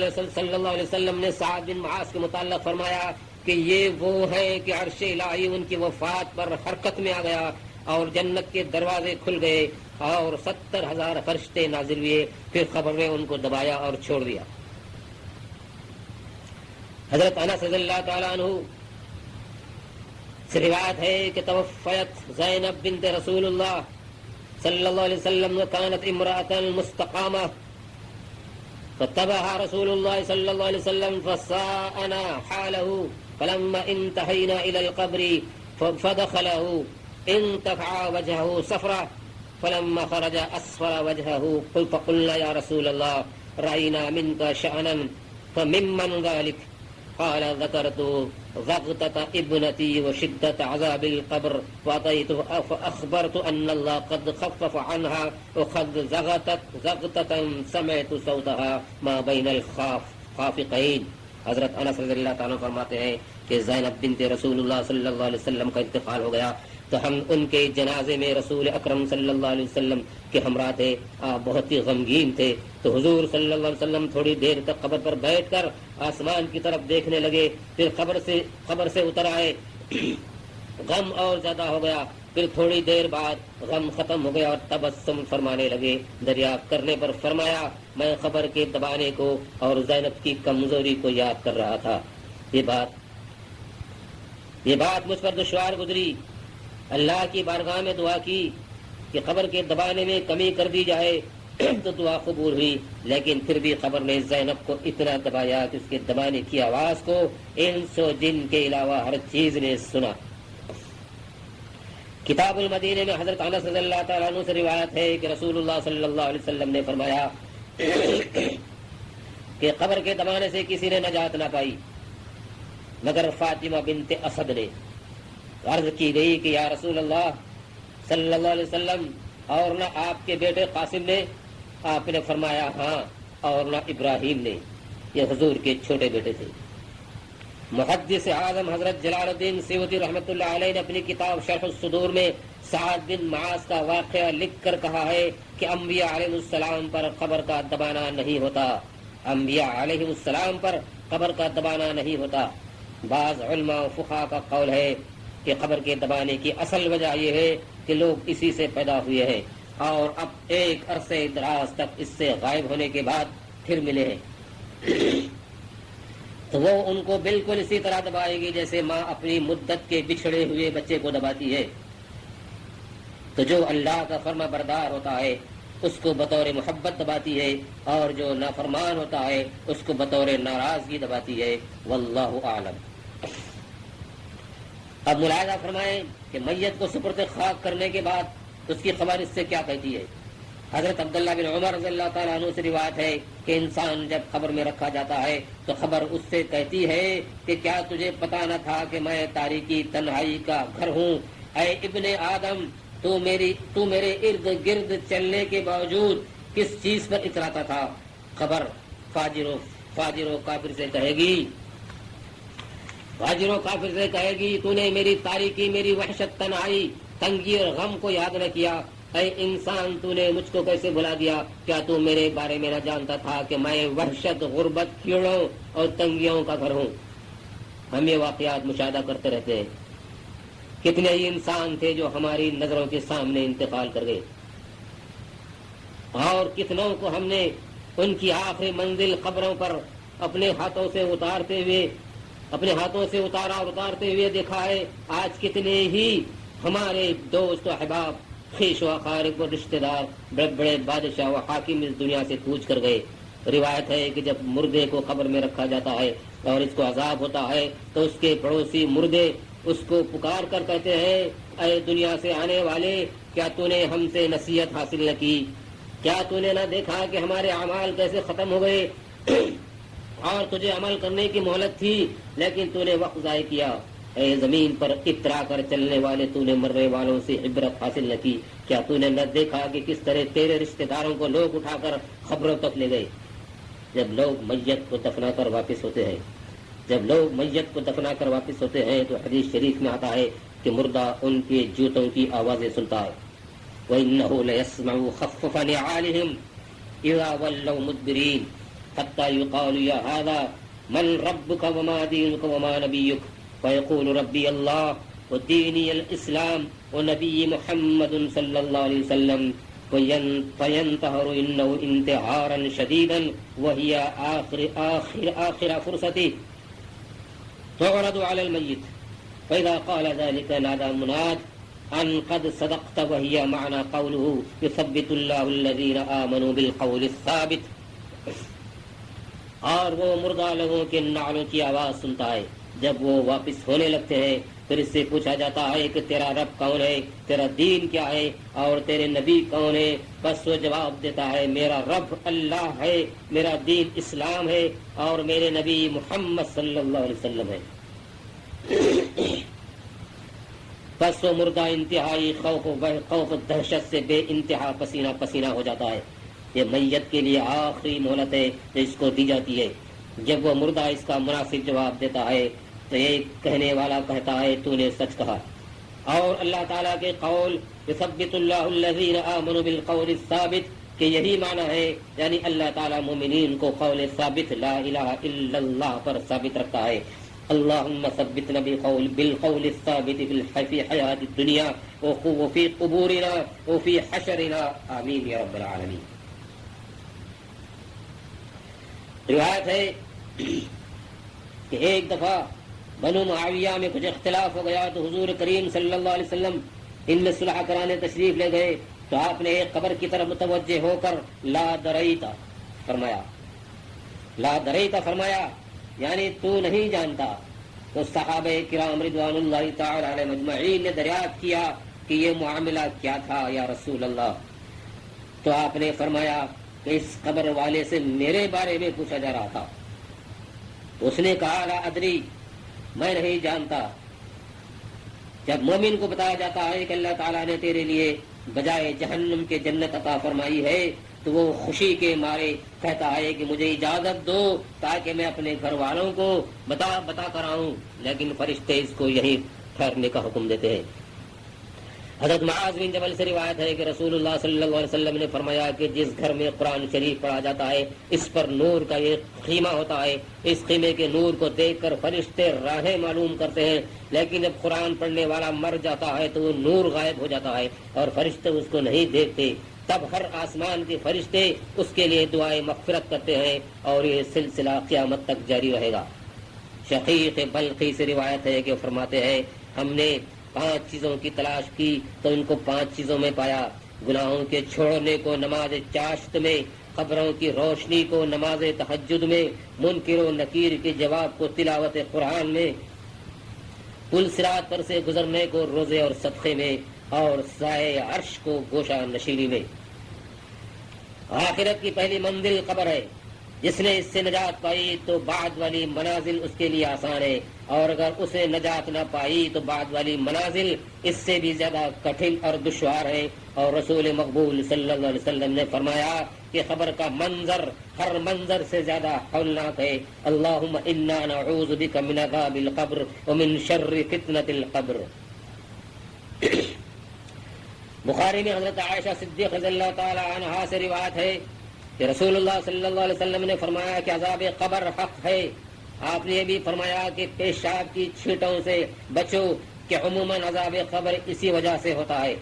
اللہ علیہ وسلم نے سعد بن معاذ کے متعلق فرمایا کہ یہ وہ ہیں کہ عرش الہی ان کی وفات پر حرکت میں آ گیا اور جنت کے دروازے کھل گئے اور 70,000 فرشتے نازل ہوئے، پھر قبر نے ان کو دبایا اور چھوڑ دیا۔ حضرت انس رضی اللہ تعالیٰ عنہ سے روایت ہے کہ توفیت زینب بنت رسول اللہ صلی اللہ علیہ وسلم كانت امرأة مستقامة فاتبعها رسول الله صلى الله عليه وسلم فساءنا حاله فلما انتهينا إلى القبر فدخله انتفع وجهه صفرا فلما خرج أسفر وجهه فقلنا يا رسول الله رأينا منك شأنا فممن ذلك قال ذكرت ضغطة ابنتي وشدة عذاب القبر وأتيته فأخبرت أن الله قد خفف عنها وقد زغطة سمعت صوتها ما بين الخافقين. حضرت انس رضی اللہ تعالیٰ فرماتے ہیں کہ زینب بنت رسول اللہ صلی اللہ علیہ وسلم کا انتقال ہو گیا تو ہم ان کے جنازے میں رسول اکرم صلی اللہ علیہ وسلم کے ہمراہ تھے. آپ بہت ہی غمگین تھے تو حضور صلی اللہ علیہ وسلم تھوڑی دیر تک قبر پر بیٹھ کر آسمان کی طرف دیکھنے لگے. پھر قبر سے اتر آئے. غم اور زیادہ ہو گیا. پھر تھوڑی دیر بعد غم ختم ہو گیا اور تبسم فرمانے لگے. دریافت کرنے پر فرمایا میں قبر کے دبانے کو اور زینب کی کمزوری کو یاد کر رہا تھا. یہ بات مجھ پر دشوار گزری. اللہ کی بارگاہ میں دعا کی کہ قبر کے دبانے میں کمی کر دی جائے تو دعا قبول ہوئی. لیکن پھر بھی قبر نے زینب کو اتنا دبایا کہ اس کے دبانے کی آواز کو انس و جن کے علاوہ ہر چیز نے سنا. کتاب المدینہ میں حضرت انس رضی اللہ تعالیٰ عنہ سے روایت ہے کہ رسول اللہ صلی اللہ علیہ وسلم نے فرمایا کہ قبر کے دبانے سے کسی نے نجات نہ پائی مگر فاطمہ بنت اسد نے. عرض کی گئی کہ یا رسول اللہ صلی اللہ علیہ وسلم اور نہ آپ کے بیٹے قاسم نے؟ آپ نے فرمایا ہاں اور نہ ابراہیم نے. یہ حضور کے چھوٹے بیٹے تھے. محدث اعظم حضرت جلال الدین سیوطی رحمۃ اللہ علیہ نے اپنی کتاب شرح الصدور میں سعد بن معاذ کا واقعہ لکھ کر کہا ہے کہ انبیاء علیہ السلام پر قبر کا دبانا نہیں ہوتا. انبیاء علیہ السلام پر قبر کا دبانا نہیں ہوتا. بعض علماء و فقہاء کا قول ہے کہ قبر کے دبانے کی اصل وجہ یہ ہے کہ لوگ اسی سے پیدا ہوئے ہیں اور اب ایک عرصے دراز تک اس سے غائب ہونے کے بعد پھر ملے ہیں تو وہ ان کو بالکل اسی طرح دبائے گی جیسے ماں اپنی مدت کے بچھڑے ہوئے بچے کو دباتی ہے. تو جو اللہ کا فرما بردار ہوتا ہے اس کو بطور محبت دباتی ہے اور جو نافرمان ہوتا ہے اس کو بطور ناراضگی دباتی ہے. واللہ اعلم. اب ملاحظہ فرمائیں کہ میت کو سپرد خاک کرنے کے بعد اس کی خبر اس سے کیا کہتی ہے. حضرت عبداللہ بن عمر رضی اللہ تعالیٰ عنہ سے روایت ہے کہ انسان جب قبر میں رکھا جاتا ہے تو خبر اس سے کہتی ہے کہ کیا تجھے پتا نہ تھا کہ میں تاریکی تنہائی کا گھر ہوں. اے ابن آدم تو میرے ارد گرد چلنے کے باوجود کس چیز پر اتراتا تھا. خبر فاجر و کافر سے کہے گی تو نے میری تاریکی، میری وحشت، تنہائی، تنگی اور غم کو یاد نہ کیا. اے انسان تو نے مجھ کو کیسے بھلا دیا؟ کیا تو میرے بارے میں نہ جانتا تھا کہ میں وحشت، غربت، کیڑوں اور تنگیوں کا گھر ہوں. ہم یہ واقعات مشاہدہ کرتے رہتے ہیں. کتنے ہی انسان تھے جو ہماری نظروں کے سامنے انتقال کر گئے اور کتنوں کو ہم نے ان کی آخری منزل قبروں پر اپنے ہاتھوں سے اتارا اور اتارتے ہوئے دیکھا ہے. آج کتنے ہی ہمارے دوست و احباب، خیش و اقارب و رشتہ دار، بڑے بڑے بادشاہ و حاکم اس دنیا سے کوچ کر گئے. روایت ہے کہ جب مردے کو قبر میں رکھا جاتا ہے اور اس کو عذاب ہوتا ہے تو اس کے پڑوسی مردے اس کو پکار کر کہتے ہیں اے دنیا سے آنے والے، کیا تو نے ہم سے نصیحت حاصل نہ کی؟ کیا تو نے نہ دیکھا کہ ہمارے اعمال کیسے ختم ہو گئے اور تجھے عمل کرنے کی مہلت تھی لیکن تو نے وقت ضائع کیا. اے زمین پر اترا کر چلنے والے، تو نے مرنے والوں سے عبرت حاصل نہ کی؟ کیا تو نے نہ دیکھا کہ کس طرح تیرے رشتہ داروں کو لوگ اٹھا کر خبروں تک لے گئے؟ جب لوگ میت کو دفنا کر واپس ہوتے ہیں تو حدیث شریف میں آتا ہے کہ مردہ ان کے جوتوں کی آوازیں سنتا ہے. وَإِنَّهُ لَيَسْمَعُ خَفَّفَ نِعَالِهِمْ إِذَا وَلَّوْا مُدْبِرِينَ حَتَّى يُقَالُ يَا هَذَا مَنْ رَبُّكَ وَمَا دِينُكَ وَمَا نَبِيُّكَ فَيَقُولُ رَبِّيَ اللَّهُ وَدِينِيَ الْإِسْلَامُ وَنَبِيِّ مُحَمَّدٌ صَلَّى اللَّهُ عَلَيْهِ وسلم فينتهر إنه انتهارا شديدا وهي آخر فرصة تعرض على الميت فإذا قال ذلك نادى مناد أن قد صدقت وهي معنى قوله يثبت الله الذين آمنوا بالقول الثابت. اور وہ مردہ لوگوں کے نعلوں کی آواز سنتا ہے جب وہ واپس ہونے لگتے ہیں. پھر اس سے پوچھا جاتا ہے کہ تیرا رب کون ہے, تیرا دین کیا ہے, اور تیرے نبی کون ہے؟ بس وہ جواب دیتا ہے میرا رب اللہ ہے, میرا دین اسلام ہے, اور میرے نبی محمد صلی اللہ علیہ وسلم ہے. بس وہ مردہ انتہائی خوف و دہشت سے بے انتہا پسینہ پسینہ ہو جاتا ہے. یہ میت کے لیے آخری مہلت ہے جو اس کو دی جاتی ہے. جب وہ مردہ اس کا مناسب جواب دیتا ہے تو یہ کہنے والا کہتا ہے تو نے سچ کہا. اور اللہ تعالیٰ کے قول یثبت اللہ الذین آمنوا بالقول الثابت کہ یہی معنی ہے, یعنی اللہ تعالیٰ مومنین کو قول ثابت لا الہ الا اللہ پر ثابت رکھتا ہے. اللہم ثبتنا بالقول الثابت فی حیات الدنیا وفی قبورنا وفی حشرنا آمین یا رب العالمین. روایت ہے کہ ایک دفعہ بنو معاویہ میں کچھ اختلاف ہو گیا تو حضور کریم صلی اللہ علیہ وسلم ان میں صلح کرانے تشریف لے گئے تو آپ نے ایک قبر کی طرف متوجہ ہو کر لا دریتا فرمایا. لا دریتا فرمایا یعنی تو نہیں جانتا. تو صحابہ کرام رضوان اللہ تعالی علیہ مجمعین نے دریافت کیا کہ یہ معاملہ کیا تھا یا رسول اللہ. تو آپ نے فرمایا کہ اس قبر والے سے میرے بارے میں پوچھا جا رہا تھا. اس نے کہا لا ادری, میں نہیں جانتا. جب مومن کو بتایا جاتا ہے کہ اللہ تعالیٰ نے تیرے لیے بجائے جہنم کے جنت عطا فرمائی ہے تو وہ خوشی کے مارے کہتا ہے کہ مجھے اجازت دو تاکہ میں اپنے گھر والوں کو بتا کر آؤں. لیکن فرشتے اس کو یہیں ٹھہرنے کا حکم دیتے ہیں. حضرت معاذ بن جبل سے روایت ہے کہ رسول اللہ صلی اللہ علیہ وسلم نے فرمایا کہ جس گھر میں قرآن شریف پڑھا جاتا ہے اس پر نور کا ایک خیمہ ہوتا ہے. اس خیمے کے نور کو دیکھ کر فرشتے راہیں معلوم کرتے ہیں, لیکن جب قرآن پڑھنے والا مر جاتا ہے تو وہ نور غائب ہو جاتا ہے اور فرشتے اس کو نہیں دیکھتے. تب ہر آسمان کے فرشتے اس کے لیے دعائیں مغفرت کرتے ہیں اور یہ سلسلہ قیامت تک جاری رہے گا. شقیق بلخی سے روایت ہے کہ وہ فرماتے ہیں ہم نے 5 چیزوں کی تلاش کی تو ان کو 5 چیزوں میں پایا. گناہوں کے چھوڑنے کو نماز چاشت میں, قبروں کی روشنی کو نماز تہجد میں, منکر و نکیر کے جواب کو تلاوت قرآن میں, پل صراط پر سے گزرنے کو روزے اور صدقے میں, اور سائے عرش کو گوشہ نشیلی میں. آخرت کی پہلی منزل قبر ہے. جس نے اس سے نجات پائی تو بعد والی منازل اس کے لیے آسان ہے, اور اگر اسے نجات نہ پائی تو بعد والی منازل اس سے بھی زیادہ کٹھن اور دشوار ہے. اور رسول مقبول صلی اللہ علیہ وسلم نے فرمایا کہ قبر کا منظر ہر منظر سے زیادہ ہولناک ہے. اللہم انا نعوذ بک من عذاب القبر ومن شر فتنة القبر. بخاری میں حضرت عائشہ صدیق رضی اللہ تعالی عنہا سے روایت ہے کہ رسول اللہ صلی اللہ علیہ وسلم نے فرمایا کہ عذاب قبر حق ہے. آپ نے یہ بھی فرمایا کہ پیشاب کی چھینٹوں سے بچو کہ عموماً عذاب قبر اسی وجہ سے ہوتا ہے.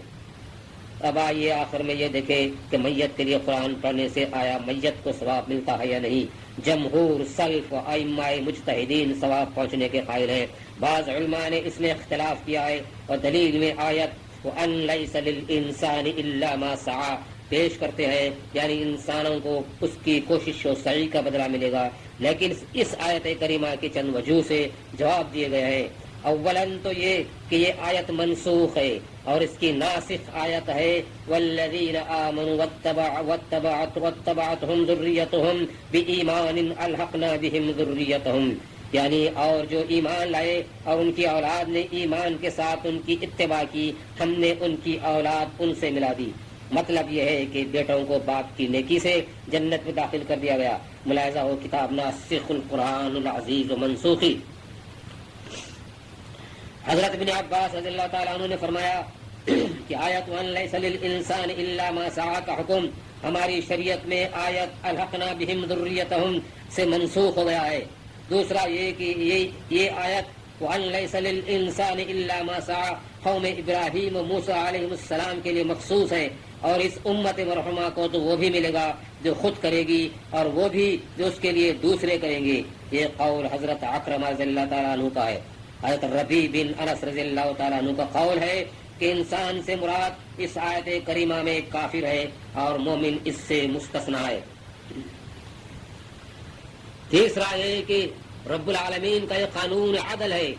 اب آئیے آخر میں یہ دیکھیں کہ میت کے لیے قرآن پڑھنے سے آیا میت کو ثواب ملتا ہے یا نہیں. جمہور سلف و ائمہ مجتہدین ثواب پہنچنے کے قائل ہیں. بعض علماء نے اس میں اختلاف کیا ہے اور دلیل میں آیت وَأَن لَيْسَ لِلْإِنسَانِ إِلَّا مَا سَعَى پیش کرتے ہیں, یعنی انسانوں کو اس کی کوشش و سعی کا بدلہ ملے گا. لیکن اس آیت کریمہ کے چند وجوہ سے جواب دیے گئے ہیں. اولاً تو یہ کہ یہ آیت منسوخ ہے اور اس کی ناسخ آیت ہے والذین آمنوا واتبعتهم ذریتهم بإیمان الحقنا بهم ذریتهم, یعنی اور جو ایمان لائے اور ان کی اولاد نے ایمان کے ساتھ ان کی اتباع کی ہم نے ان کی اولاد ان سے ملا دی. مطلب یہ ہے کہ بیٹوں کو باپ کی نیکی سے جنت میں داخل کر دیا گیا. ملاحظہ ہو کتاب ناسخ القرآن العزیز و منسوخی. حضرت ابن عباس رضی اللہ تعالیٰ عنہ نے فرمایا کہ آیت وَأَن لَيْسَ لِلْإِنسَانِ إِلَّا مَا سَعَى کا حکم ہماری شریعت میں آیت الحقنا بہم ذریتہم سے منسوخ ہو گیا ہے. دوسرا یہ کہ یہ آیت وَأَن لَيْسَ لِلْإِنسَانِ إِلَّا مَا سَعَى قوم ابراہیم و موسیٰ علیہ السلام کے لیے مخصوص ہے, اور اس امت مرحومہ کو تو وہ بھی ملے گا جو خود کرے گی اور وہ بھی جو اس کے لیے دوسرے کریں گے. یہ قول حضرت عکرمہ رضی اللہ تعالیٰ عنہ کا ہے. حضرت ربیع بن انس رضی اللہ تعالیٰ عنہ کا قول ہے کہ انسان سے مراد اس آیت کریمہ میں کافر ہے اور مومن اس سے مستثنیٰ ہے۔ تیسرا یہ کہ رب العالمین کا یہ قانون عدل ہے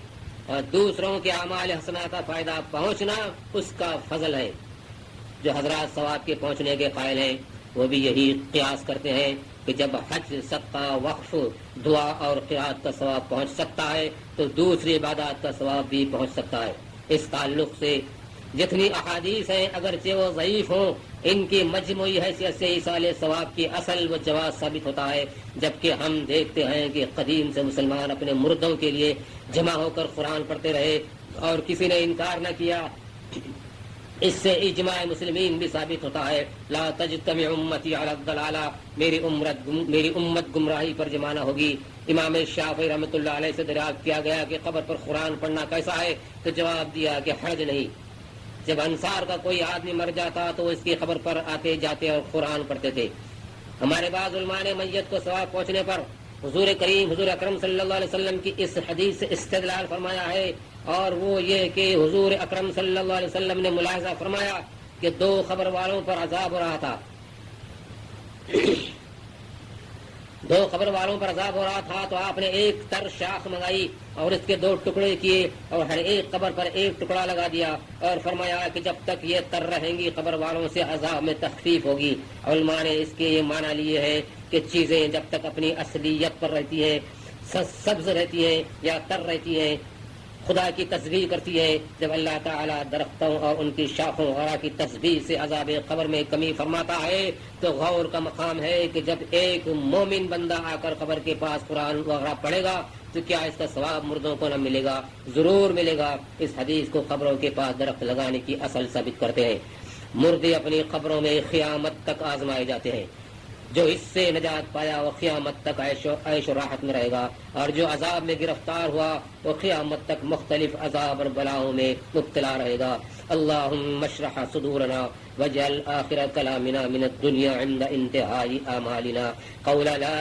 اور دوسروں کے اعمال حسنہ کا فائدہ پہنچنا اس کا فضل ہے۔ جو حضرات ثواب کے پہنچنے کے قائل ہیں وہ بھی یہی قیاس کرتے ہیں کہ جب حج، صدقہ، وقف، دعا اور قرات کا ثواب پہنچ سکتا ہے تو دوسری عبادات کا ثواب بھی پہنچ سکتا ہے۔ اس تعلق سے جتنی احادیث ہیں اگرچہ وہ ضعیف ہوں، ان کی مجموعی حیثیت سے ایصال ثواب کی اصل و جواز ثابت ہوتا ہے، جبکہ ہم دیکھتے ہیں کہ قدیم سے مسلمان اپنے مردوں کے لیے جمع ہو کر قرآن پڑھتے رہے اور کسی نے انکار نہ کیا۔ اس سے اجماع مسلمین بھی ثابت ہوتا ہے، لا تجتمع امتی علی الضلالہ، میری امت گمراہی پر جمع نہ ہوگی۔ امام شافعی رحمۃ اللہ علیہ سے دریافت کیا گیا کہ قبر پر قرآن پڑھنا کیسا ہے، تو جواب دیا کہ حرج نہیں۔ جب انصار کا کوئی آدمی مر جاتا تو اس کی قبر پر آتے جاتے اور قرآن پڑھتے تھے۔ ہمارے بعض علماء نے میت کو ثواب پہنچنے پر حضور اکرم صلی اللہ علیہ وسلم کی اس حدیث سے استدلال فرمایا ہے، اور وہ یہ کہ حضور اکرم صلی اللہ علیہ وسلم نے ملاحظہ فرمایا کہ دو قبر والوں پر عذاب ہو رہا تھا تو آپ نے ایک تر شاخ منگائی اور اس کے 2 ٹکڑے کیے اور ہر ایک قبر پر ایک ٹکڑا لگا دیا اور فرمایا کہ جب تک یہ تر رہیں گی قبر والوں سے عذاب میں تخفیف ہوگی۔ علماء نے اس کے یہ معنی لیے ہے کہ چیزیں جب تک اپنی اصلیت پر رہتی ہیں، سبز رہتی ہیں یا تر رہتی ہیں، خدا کی تسبیح کرتی ہے۔ جب اللہ تعالیٰ درختوں اور ان کی شاخوں وغیرہ کی تسبیح سے عذاب قبر میں کمی فرماتا ہے تو غور کا مقام ہے کہ جب ایک مومن بندہ آ کر قبر کے پاس قرآن وغیرہ پڑھے گا تو کیا اس کا ثواب مردوں کو نہ ملے گا؟ ضرور ملے گا۔ اس حدیث کو قبروں کے پاس درخت لگانے کی اصل ثابت کرتے ہیں۔ مردے اپنی قبروں میں قیامت تک آزمائے جاتے ہیں، جو اس سے نجات پایا وہ قیامت تک عیش و راحت میں رہے گا، اور جو عذاب میں گرفتار ہوا وہ قیامت تک مختلف عذاب اور بلاؤں میں مبتلا رہے گا۔ اللہم اشرح صدورنا واجعل آخر کلامنا من الدنیا عند انتہاء آمالنا قول لا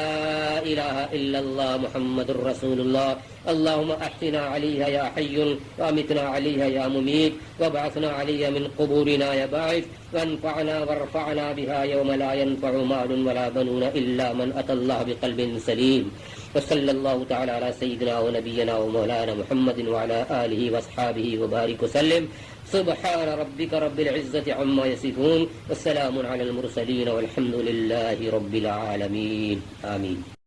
الہ الا اللہ محمد رسول اللہ۔ اللہم احسنا علیہ یا حی وامتنا علیہ یا ممیت وابعثنا علیہ من قبورنا یا باعث وانفعنا وارفعنا بها یوم لا ينفع مال ولا بنون الا من اتى الله بقلب سلیم۔ وصلی اللہ تعالی علی سیدنا و نبینا و مولانا محمد وعلى آلہ واصحابہ وبارک وسلم۔ سبحان ربک رب العزة عما یصفون والسلام علی المرسلین والحمد للہ رب العالمین۔ آمین۔